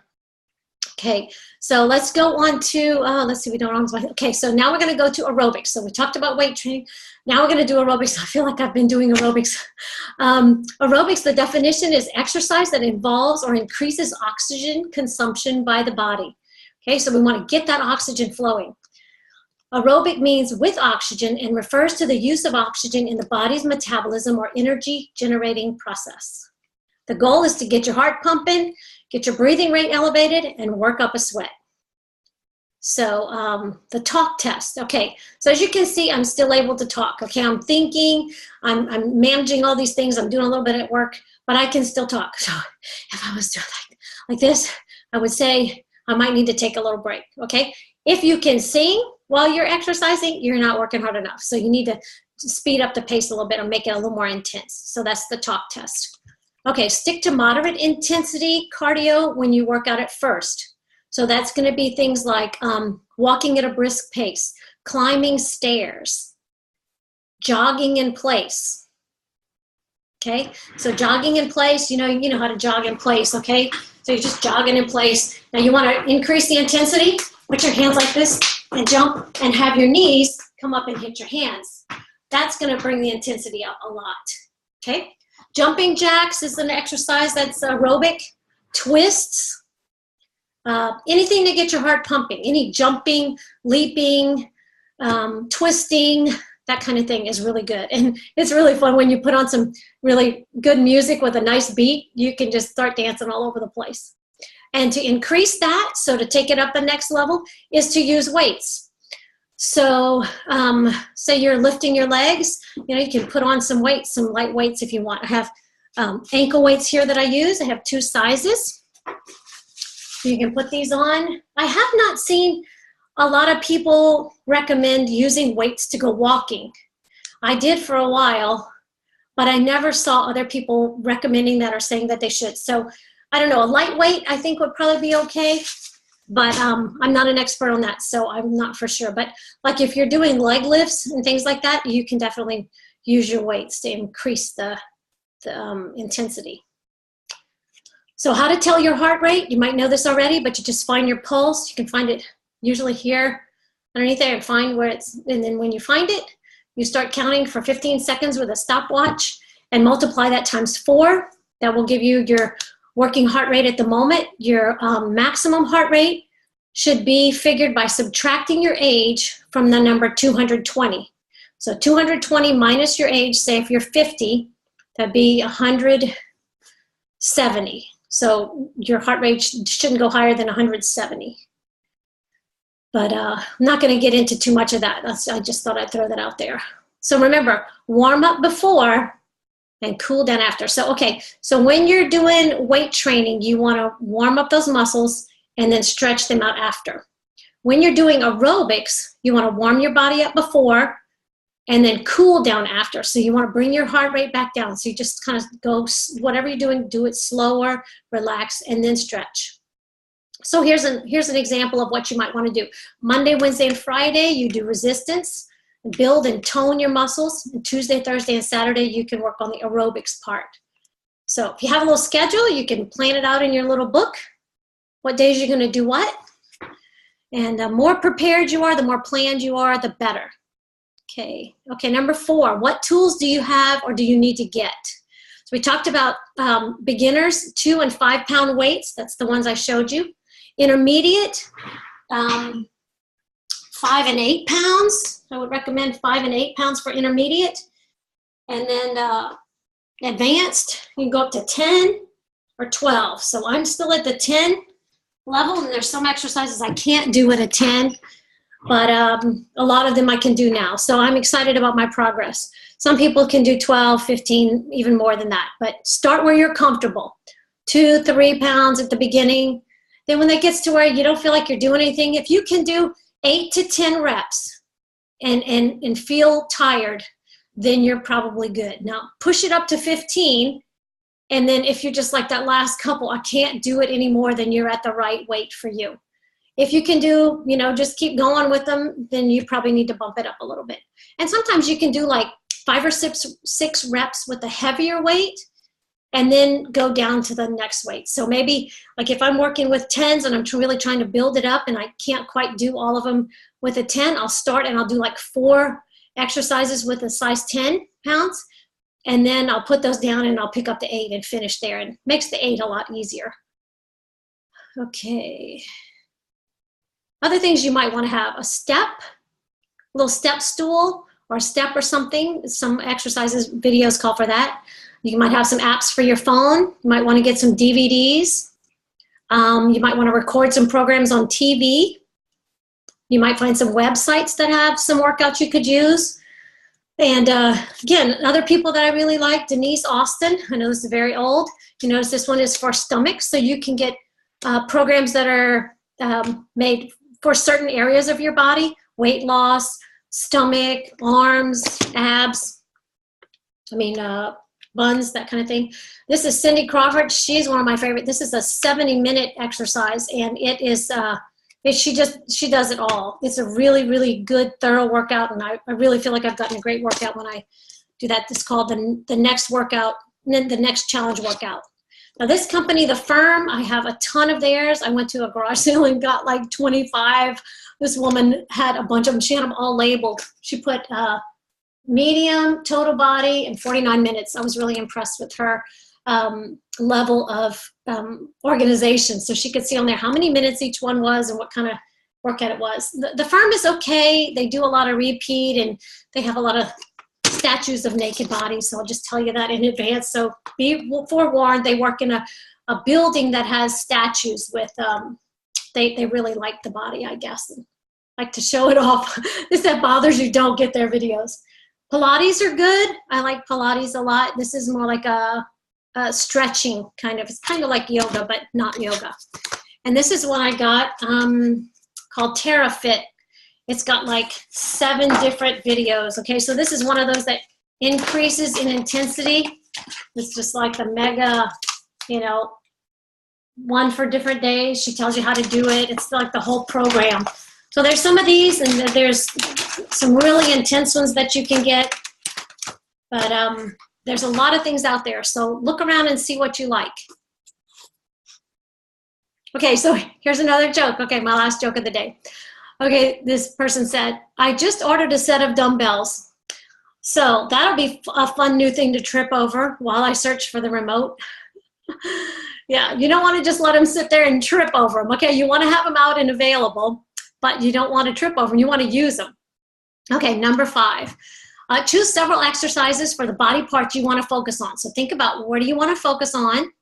Okay, so let's go on to, let's see, we don't, okay, so now we're gonna go to aerobics. So we talked about weight training. Now we're gonna do aerobics. I feel like I've been doing aerobics. Aerobics, the definition is exercise that involves or increases oxygen consumption by the body. Okay, so we wanna get that oxygen flowing. Aerobic means with oxygen and refers to the use of oxygen in the body's metabolism or energy generating process. The goal is to get your heart pumping, get your breathing rate elevated, and work up a sweat. So the talk test. Okay, so as you can see, I'm still able to talk. Okay, I'm thinking, I'm managing all these things, I'm doing a little bit at work, but I can still talk. So if I was doing like this, I would say I might need to take a little break, okay? If you can sing while you're exercising, you're not working hard enough. So you need to speed up the pace a little bit and make it a little more intense. So that's the talk test. Okay, stick to moderate intensity cardio when you work out at first. So that's going to be things like walking at a brisk pace, climbing stairs, jogging in place. Okay, so jogging in place, you know how to jog in place, okay? So you're just jogging in place. Now you want to increase the intensity, put your hands like this and jump and have your knees come up and hit your hands. That's going to bring the intensity up a lot. Okay. Jumping jacks is an exercise that's aerobic. Twists, anything to get your heart pumping, any jumping, leaping, twisting, that kind of thing is really good. And it's really fun when you put on some really good music with a nice beat, you can just start dancing all over the place. And to increase that, so to take it up the next level, is to use weights. So say you're lifting your legs, you know, you can put on some weights, some light weights if you want. I have ankle weights here that I use. I have 2 sizes. You can put these on. I have not seen a lot of people recommend using weights to go walking. I did for a while, but I never saw other people recommending that or saying that they should. So I don't know, a lightweight I think would probably be okay, but I'm not an expert on that, so I'm not for sure. But like if you're doing leg lifts and things like that, you can definitely use your weights to increase the intensity. So how to tell your heart rate, you might know this already, but you just find your pulse. You can find it usually here underneath there and find where it's, and then when you find it, you start counting for 15 seconds with a stopwatch and multiply that times 4. That will give you your working heart rate at the moment. Your maximum heart rate should be figured by subtracting your age from the number 220. So 220 minus your age, say if you're 50, that'd be 170. So your heart rate shouldn't go higher than 170. But I'm not going to get into too much of that. I just thought I'd throw that out there. So remember, warm up before and cool down after. So, okay, so when you're doing weight training, you want to warm up those muscles and then stretch them out after. When you're doing aerobics, you want to warm your body up before and then cool down after. So you want to bring your heart rate back down. So you just kind of go, whatever you're doing, do it slower, relax, and then stretch. So here's an example of what you might want to do. Monday, Wednesday, and Friday, you do resistance, build and tone your muscles. And Tuesday, Thursday, and Saturday, you can work on the aerobics part. So if you have a little schedule, you can plan it out in your little book, what days you're going to do what. And the more prepared you are, the more planned you are, the better. Okay, number 4, what tools do you have or do you need to get? So we talked about beginners, 2 and 5 pound weights. That's the ones I showed you. Intermediate, 5 and 8 pounds. I would recommend 5 and 8 pounds for intermediate. And then advanced, you can go up to 10 or 12. So I'm still at the 10 level, and there's some exercises I can't do at a 10, but a lot of them I can do now. So I'm excited about my progress. Some people can do 12, 15, even more than that, but start where you're comfortable. 2, 3 pounds at the beginning. Then when it gets to where you don't feel like you're doing anything, if you can do 8 to 10 reps and feel tired, then you're probably good. Now push it up to 15, and then if you're just like that last couple, I can't do it anymore, then you're at the right weight for you. If you can do, just keep going with them, then you probably need to bump it up a little bit. And sometimes you can do like 5 or 6 reps with a heavier weight, and then go down to the next weight. So maybe like if I'm working with 10s and I'm really trying to build it up and I can't quite do all of them with a 10, I'll start and I'll do like 4 exercises with a size 10 pounds. And then I'll put those down and I'll pick up the 8 and finish there, and makes the 8 a lot easier. Okay. Other things you might want to have: a step, a little step stool or a step or something. Some exercises, videos call for that. You might have some apps for your phone. You might want to get some DVDs. You might want to record some programs on TV. You might find some websites that have some workouts you could use. And again, other people that I really like, Denise Austin. I know this is very old. You notice this one is for stomach, so you can get programs that are made for certain areas of your body: weight loss, stomach, arms, abs. Buns, that kind of thing. This is Cindy Crawford. She's one of my favorite. This is a 70-minute exercise, and it is, she does it all. It's a really, really good, thorough workout, and I really feel like I've gotten a great workout when I do that. It's called the next workout, the next challenge workout. Now this company, The Firm, I have a ton of theirs. I went to a garage sale and got like 25. This woman had a bunch of them. She had them all labeled. She put medium, total body, and 49 minutes. I was really impressed with her level of organization. So she could see on there how many minutes each one was and what kind of workout it was. The firm is okay. They do a lot of repeat, and they have a lot of statues of naked bodies. So I'll just tell you that in advance. So be forewarned, they work in a building that has statues with, they really like the body, I guess, and like to show it off. If that bothers you, don't get their videos. Pilates are good. I like Pilates a lot. This is more like a stretching kind of, it's kind of like yoga, but not yoga. And this is one I got called TerraFit. It's got like 7 different videos. Okay, so this is one of those that increases in intensity. It's just like the mega, you know, one for different days. She tells you how to do it. It's like the whole program. So there's some of these, and there's some really intense ones that you can get. But there's a lot of things out there. So look around and see what you like. Okay, so here's another joke. Okay, my last joke of the day. Okay, this person said, I just ordered a set of dumbbells. So that'll be a fun new thing to trip over while I search for the remote. Yeah, you don't want to just let them sit there and trip over them. Okay, you want to have them out and available, but you don't want to trip over them. You want to use them. Okay, number 5. Choose several exercises for the body parts you want to focus on. So think about, what do you want to focus on?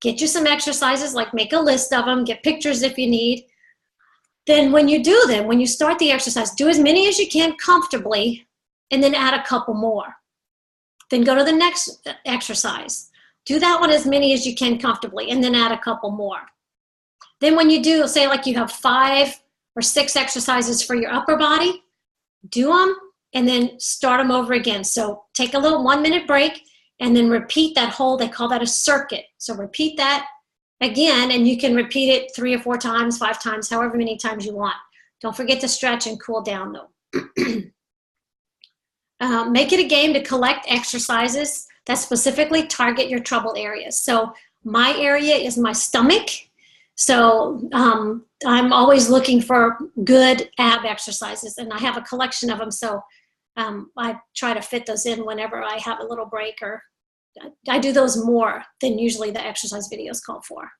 Get you some exercises, like make a list of them, get pictures if you need. Then when you do them, when you start the exercise, do as many as you can comfortably, and then add a couple more. Then go to the next exercise. Do that one as many as you can comfortably, and then add a couple more. Then when you do, say like you have 5 or 6 exercises for your upper body, do them, and then start them over again. So take a little 1-minute break, and then repeat that whole, they call that a circuit. So repeat that again, and you can repeat it 3 or 4 times, 5 times, however many times you want. Don't forget to stretch and cool down though. Make it a game to collect exercises that specifically target your trouble areas. So my area is my stomach. So I'm always looking for good ab exercises, and I have a collection of them. So I try to fit those in whenever I have a little break, or I do those more than usually the exercise videos call for.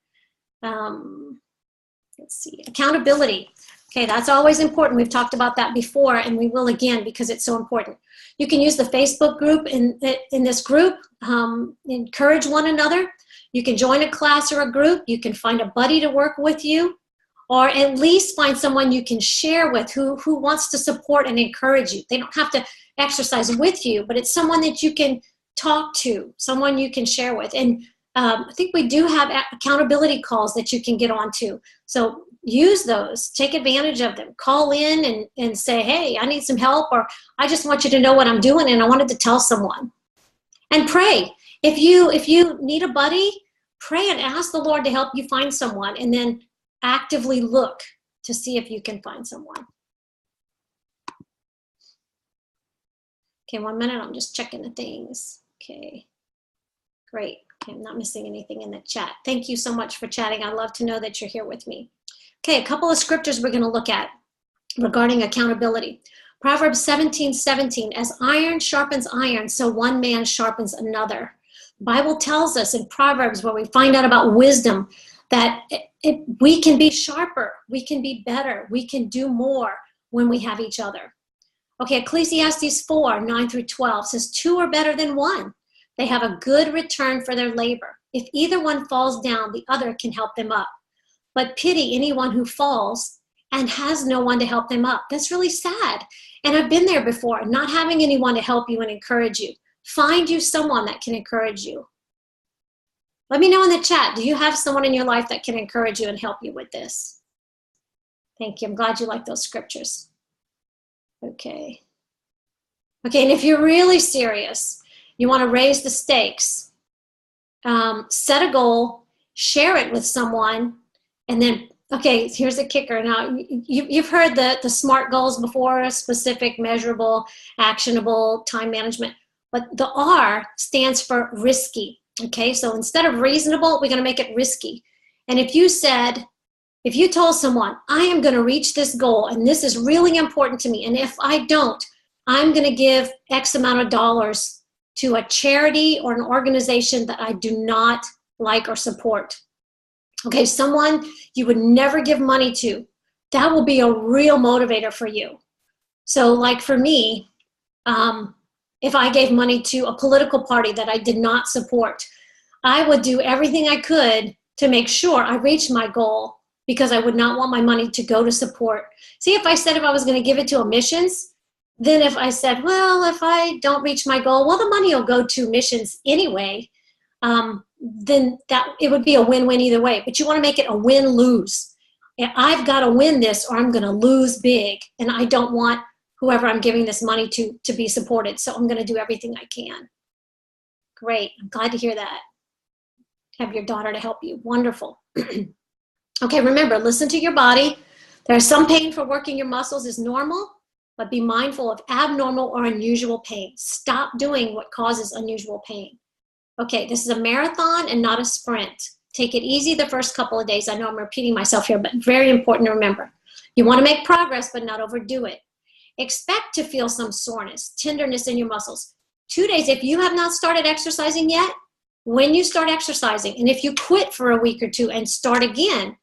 Let's see, accountability. Okay, that's always important. We've talked about that before, and we will again because it's so important. You can use the Facebook group. In this group, encourage one another. You can join a class or a group. You can find a buddy to work with you, or at least find someone you can share with who wants to support and encourage you. They don't have to exercise with you, but it's someone that you can talk to, someone you can share with. And I think we do have accountability calls that you can get onto. So use those, take advantage of them. Call in and say, hey, I need some help, or I just want you to know what I'm doing and I wanted to tell someone. And pray. If you need a buddy, pray and ask the Lord to help you find someone, and then actively look to see if you can find someone. Okay, 1 minute, I'm just checking the things. Okay, great. Okay, I'm not missing anything in the chat. Thank you so much for chatting. I love to know that you're here with me. Okay, a couple of scriptures we're gonna look at regarding accountability. Proverbs 17:17, as iron sharpens iron, so one man sharpens another. The Bible tells us in Proverbs, where we find out about wisdom, that we can be sharper, we can be better, we can do more when we have each other. Okay, Ecclesiastes 4:9-12 says, 2 are better than 1. They have a good return for their labor. If either one falls down, the other can help them up. But pity anyone who falls and has no one to help them up. That's really sad. And I've been there before, not having anyone to help you and encourage you. Find you someone that can encourage you. Let me know in the chat, do you have someone in your life that can encourage you and help you with this? Thank you. I'm glad you like those scriptures. Okay. Okay, and if you're really serious, you want to raise the stakes, set a goal, share it with someone, and then, okay, here's a kicker. Now, you've heard the SMART goals before: specific, measurable, actionable, time management. But the R stands for risky. Okay, so instead of reasonable, we're going to make it risky. And if you told someone, I am going to reach this goal, and this is really important to me, and if I don't, I'm going to give X amount of dollars to a charity or an organization that I do not like or support. Okay, someone you would never give money to, that will be a real motivator for you. So like for me, if I gave money to a political party that I did not support, I would do everything I could to make sure I reached my goal, because I would not want my money to go to support. See, if I said if I was going to give it to a missions, then if I said, well, if I don't reach my goal, well, the money will go to missions anyway, then that it would be a win-win either way. But you want to make it a win-lose. I've got to win this or I'm going to lose big, and I don't want whoever I'm giving this money to be supported. So I'm going to do everything I can. Great. I'm glad to hear that. Have your daughter to help you. Wonderful. Okay, remember, listen to your body. There's some pain for working your muscles is normal, but be mindful of abnormal or unusual pain. Stop doing what causes unusual pain. Okay, this is a marathon and not a sprint. Take it easy the first couple of days. I know I'm repeating myself here, but very important to remember. You want to make progress, but not overdo it. Expect to feel some soreness, tenderness in your muscles. 2 days, if you have not started exercising yet, when you start exercising, and if you quit for a week or two and start again,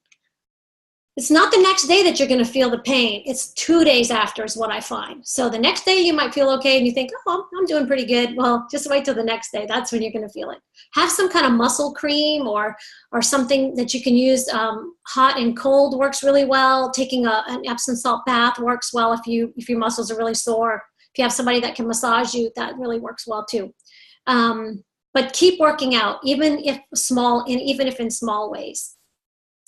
it's not the next day that you're going to feel the pain. It's 2 days after is what I find. So the next day you might feel okay and you think, oh, I'm doing pretty good. Well, just wait till the next day. That's when you're going to feel it. Have some kind of muscle cream or something that you can use. Hot and cold works really well. Taking an Epsom salt bath works well if your muscles are really sore. If you have somebody that can massage you, that really works well too. But keep working out, even if in small ways.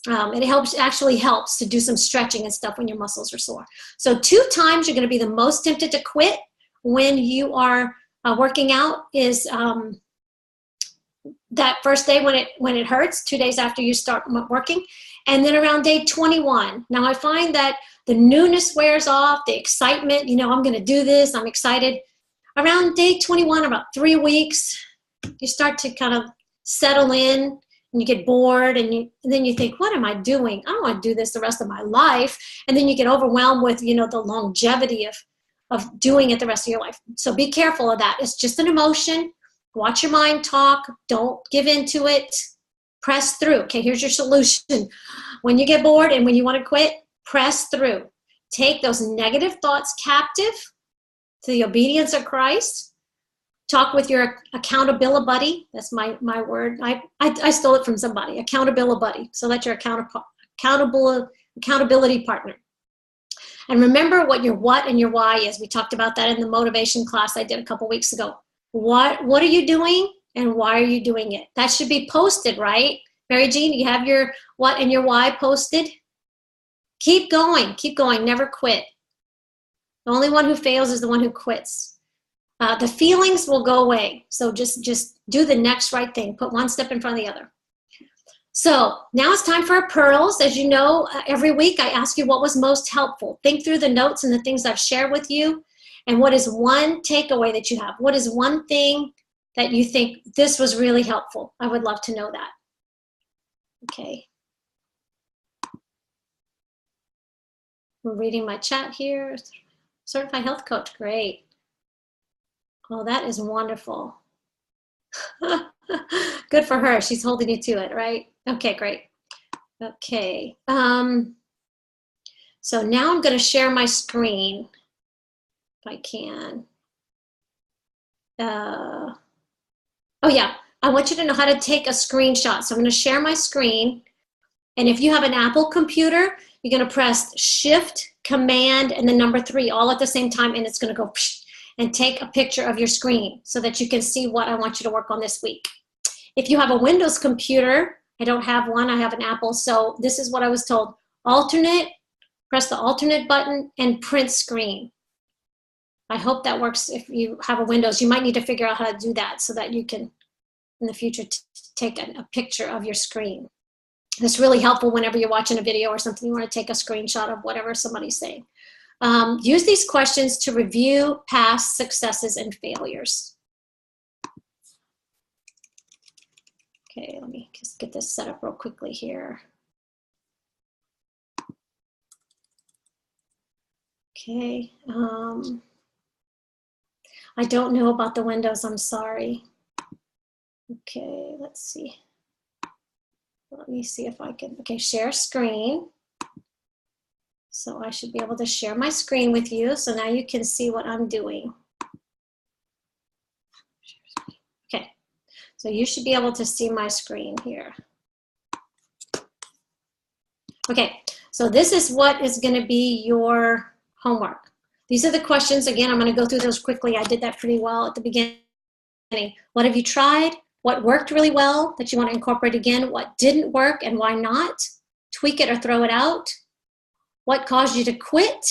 It actually helps to do some stretching and stuff when your muscles are sore. So 2 times you're going to be the most tempted to quit when you are working out is that first day when it hurts, 2 days after you start working, and then around day 21. Now I find that the newness wears off, the excitement, I'm going to do this, I'm excited. Around day 21, about 3 weeks, you start to kind of settle in. And you get bored, and then you think, what am I doing? I don't want to do this the rest of my life. And then you get overwhelmed with, the longevity of doing it the rest of your life. So be careful of that. It's just an emotion. Watch your mind talk. Don't give into it. Press through. Okay, here's your solution. When you get bored and when you want to quit, press through. Take those negative thoughts captive to the obedience of Christ. Talk with your accountability buddy. That's my word. I stole it from somebody. Accountability buddy. So that's your accountability partner. And remember what your what and your why is. We talked about that in the motivation class I did a couple weeks ago. What are you doing and why are you doing it? That should be posted, right? Mary Jean, you have your what and your why posted? Keep going. Keep going. Never quit. The only one who fails is the one who quits. The feelings will go away. So just do the next right thing. Put one step in front of the other. So now it's time for our pearls. As you know, every week I ask you what was most helpful. Think through the notes and the things I've shared with you. And what is one takeaway that you have? What is one thing that you think this was really helpful? I would love to know that. Okay. We're reading my chat here. Certified health coach, great. Oh, that is wonderful. Good for her. She's holding you to it, right? Okay, great. Okay. So now I'm going to share my screen if I can. Oh, yeah. I want you to know how to take a screenshot. So I'm going to share my screen. And if you have an Apple computer, you're going to press Shift, Command, and the number 3 all at the same time, and it's going to go and take a picture of your screen so that you can see what I want you to work on this week. If you have a Windows computer, I don't have one, I have an Apple, so this is what I was told. Alternate, press the alternate button and print screen. I hope that works if you have a Windows. You might need to figure out how to do that so that you can, in the future, take a picture of your screen. It's really helpful whenever you're watching a video or something, you want to take a screenshot of whatever somebody's saying. Use these questions to review past successes and failures. Okay, let me just get this set up real quickly here. Okay. I don't know about the windows, I'm sorry. Okay, let's see. Let me see if I can, okay, share screen. So I should be able to share my screen with you. So now you can see what I'm doing. Okay, so you should be able to see my screen here. Okay, so this is what is going to be your homework. These are the questions. Again, I'm going to go through those quickly. I did that pretty well at the beginning. What have you tried? What worked really well that you want to incorporate again? What didn't work and why not? Tweak it or throw it out. What caused you to quit?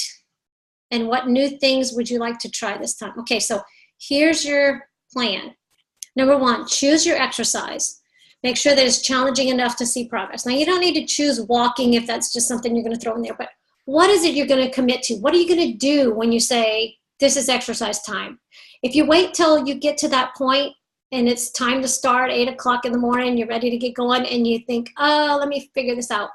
And what new things would you like to try this time? Okay, so here's your plan. Number one, choose your exercise. Make sure that it's challenging enough to see progress. Now, you don't need to choose walking if that's just something you're going to throw in there, but what is it you're going to commit to? What are you going to do when you say, this is exercise time? If you wait till you get to that point and it's time to start 8 o'clock in the morning, you're ready to get going, and you think, oh, let me figure this out.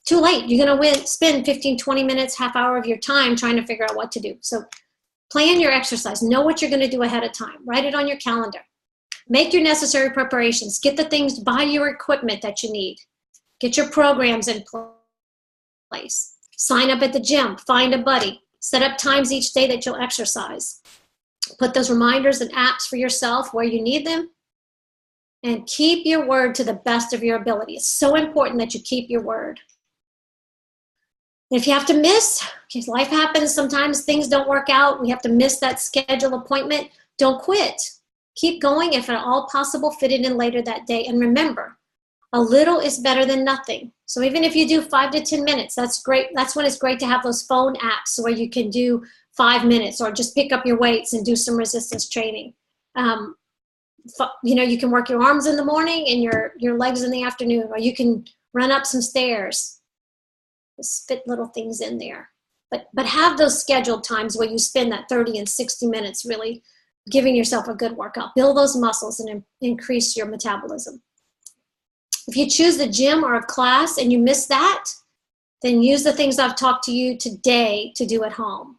Too late. You're going to spend 15, 20 minutes, half hour of your time trying to figure out what to do. So plan your exercise. Know what you're going to do ahead of time. Write it on your calendar. Make your necessary preparations. Get the things, buy your equipment that you need. Get your programs in place. Sign up at the gym. Find a buddy. Set up times each day that you'll exercise. Put those reminders and apps for yourself where you need them. And keep your word to the best of your ability. It's so important that you keep your word. If you have to miss, because life happens, sometimes things don't work out, we have to miss that scheduled appointment, don't quit. Keep going. If at all possible, fit it in later that day. And remember, a little is better than nothing. So even if you do 5 to 10 minutes, that's great. That's when it's great to have those phone apps where you can do 5 minutes or just pick up your weights and do some resistance training. You can work your arms in the morning and your legs in the afternoon, or you can run up some stairs. Just fit little things in there. But have those scheduled times where you spend that 30 and 60 minutes really giving yourself a good workout. Build those muscles and increase your metabolism. If you choose the gym or a class and you miss that, then use the things I've talked to you today to do at home.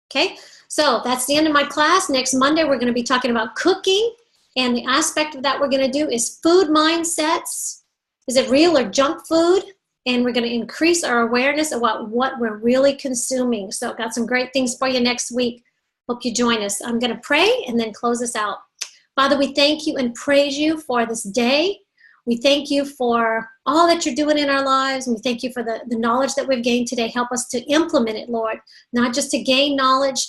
Okay, so that's the end of my class. Next Monday, we're going to be talking about cooking, and the aspect of that we're going to do is food mindsets. Is it real or junk food? And we're going to increase our awareness about what we're really consuming. So got some great things for you next week. Hope you join us. I'm going to pray and then close us out. Father, we thank you and praise you for this day. We thank you for all that you're doing in our lives. And we thank you for the knowledge that we've gained today. Help us to implement it, Lord, not just to gain knowledge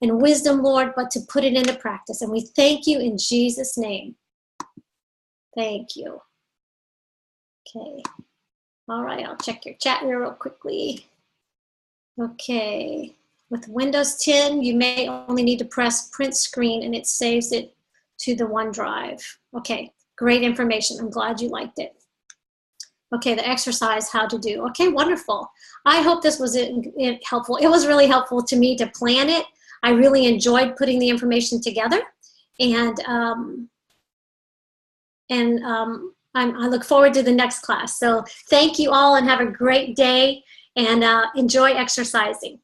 and wisdom, Lord, but to put it into practice. And we thank you in Jesus' name. Thank you. Okay. All right, I'll check your chat here real quickly. Okay. With Windows 10, you may only need to press print screen and it saves it to the OneDrive. Okay, great information. I'm glad you liked it. Okay, the exercise, how to do. Okay, wonderful. I hope this was helpful. It was really helpful to me to plan it. I really enjoyed putting the information together. And I look forward to the next class. So thank you all and have a great day and enjoy exercising.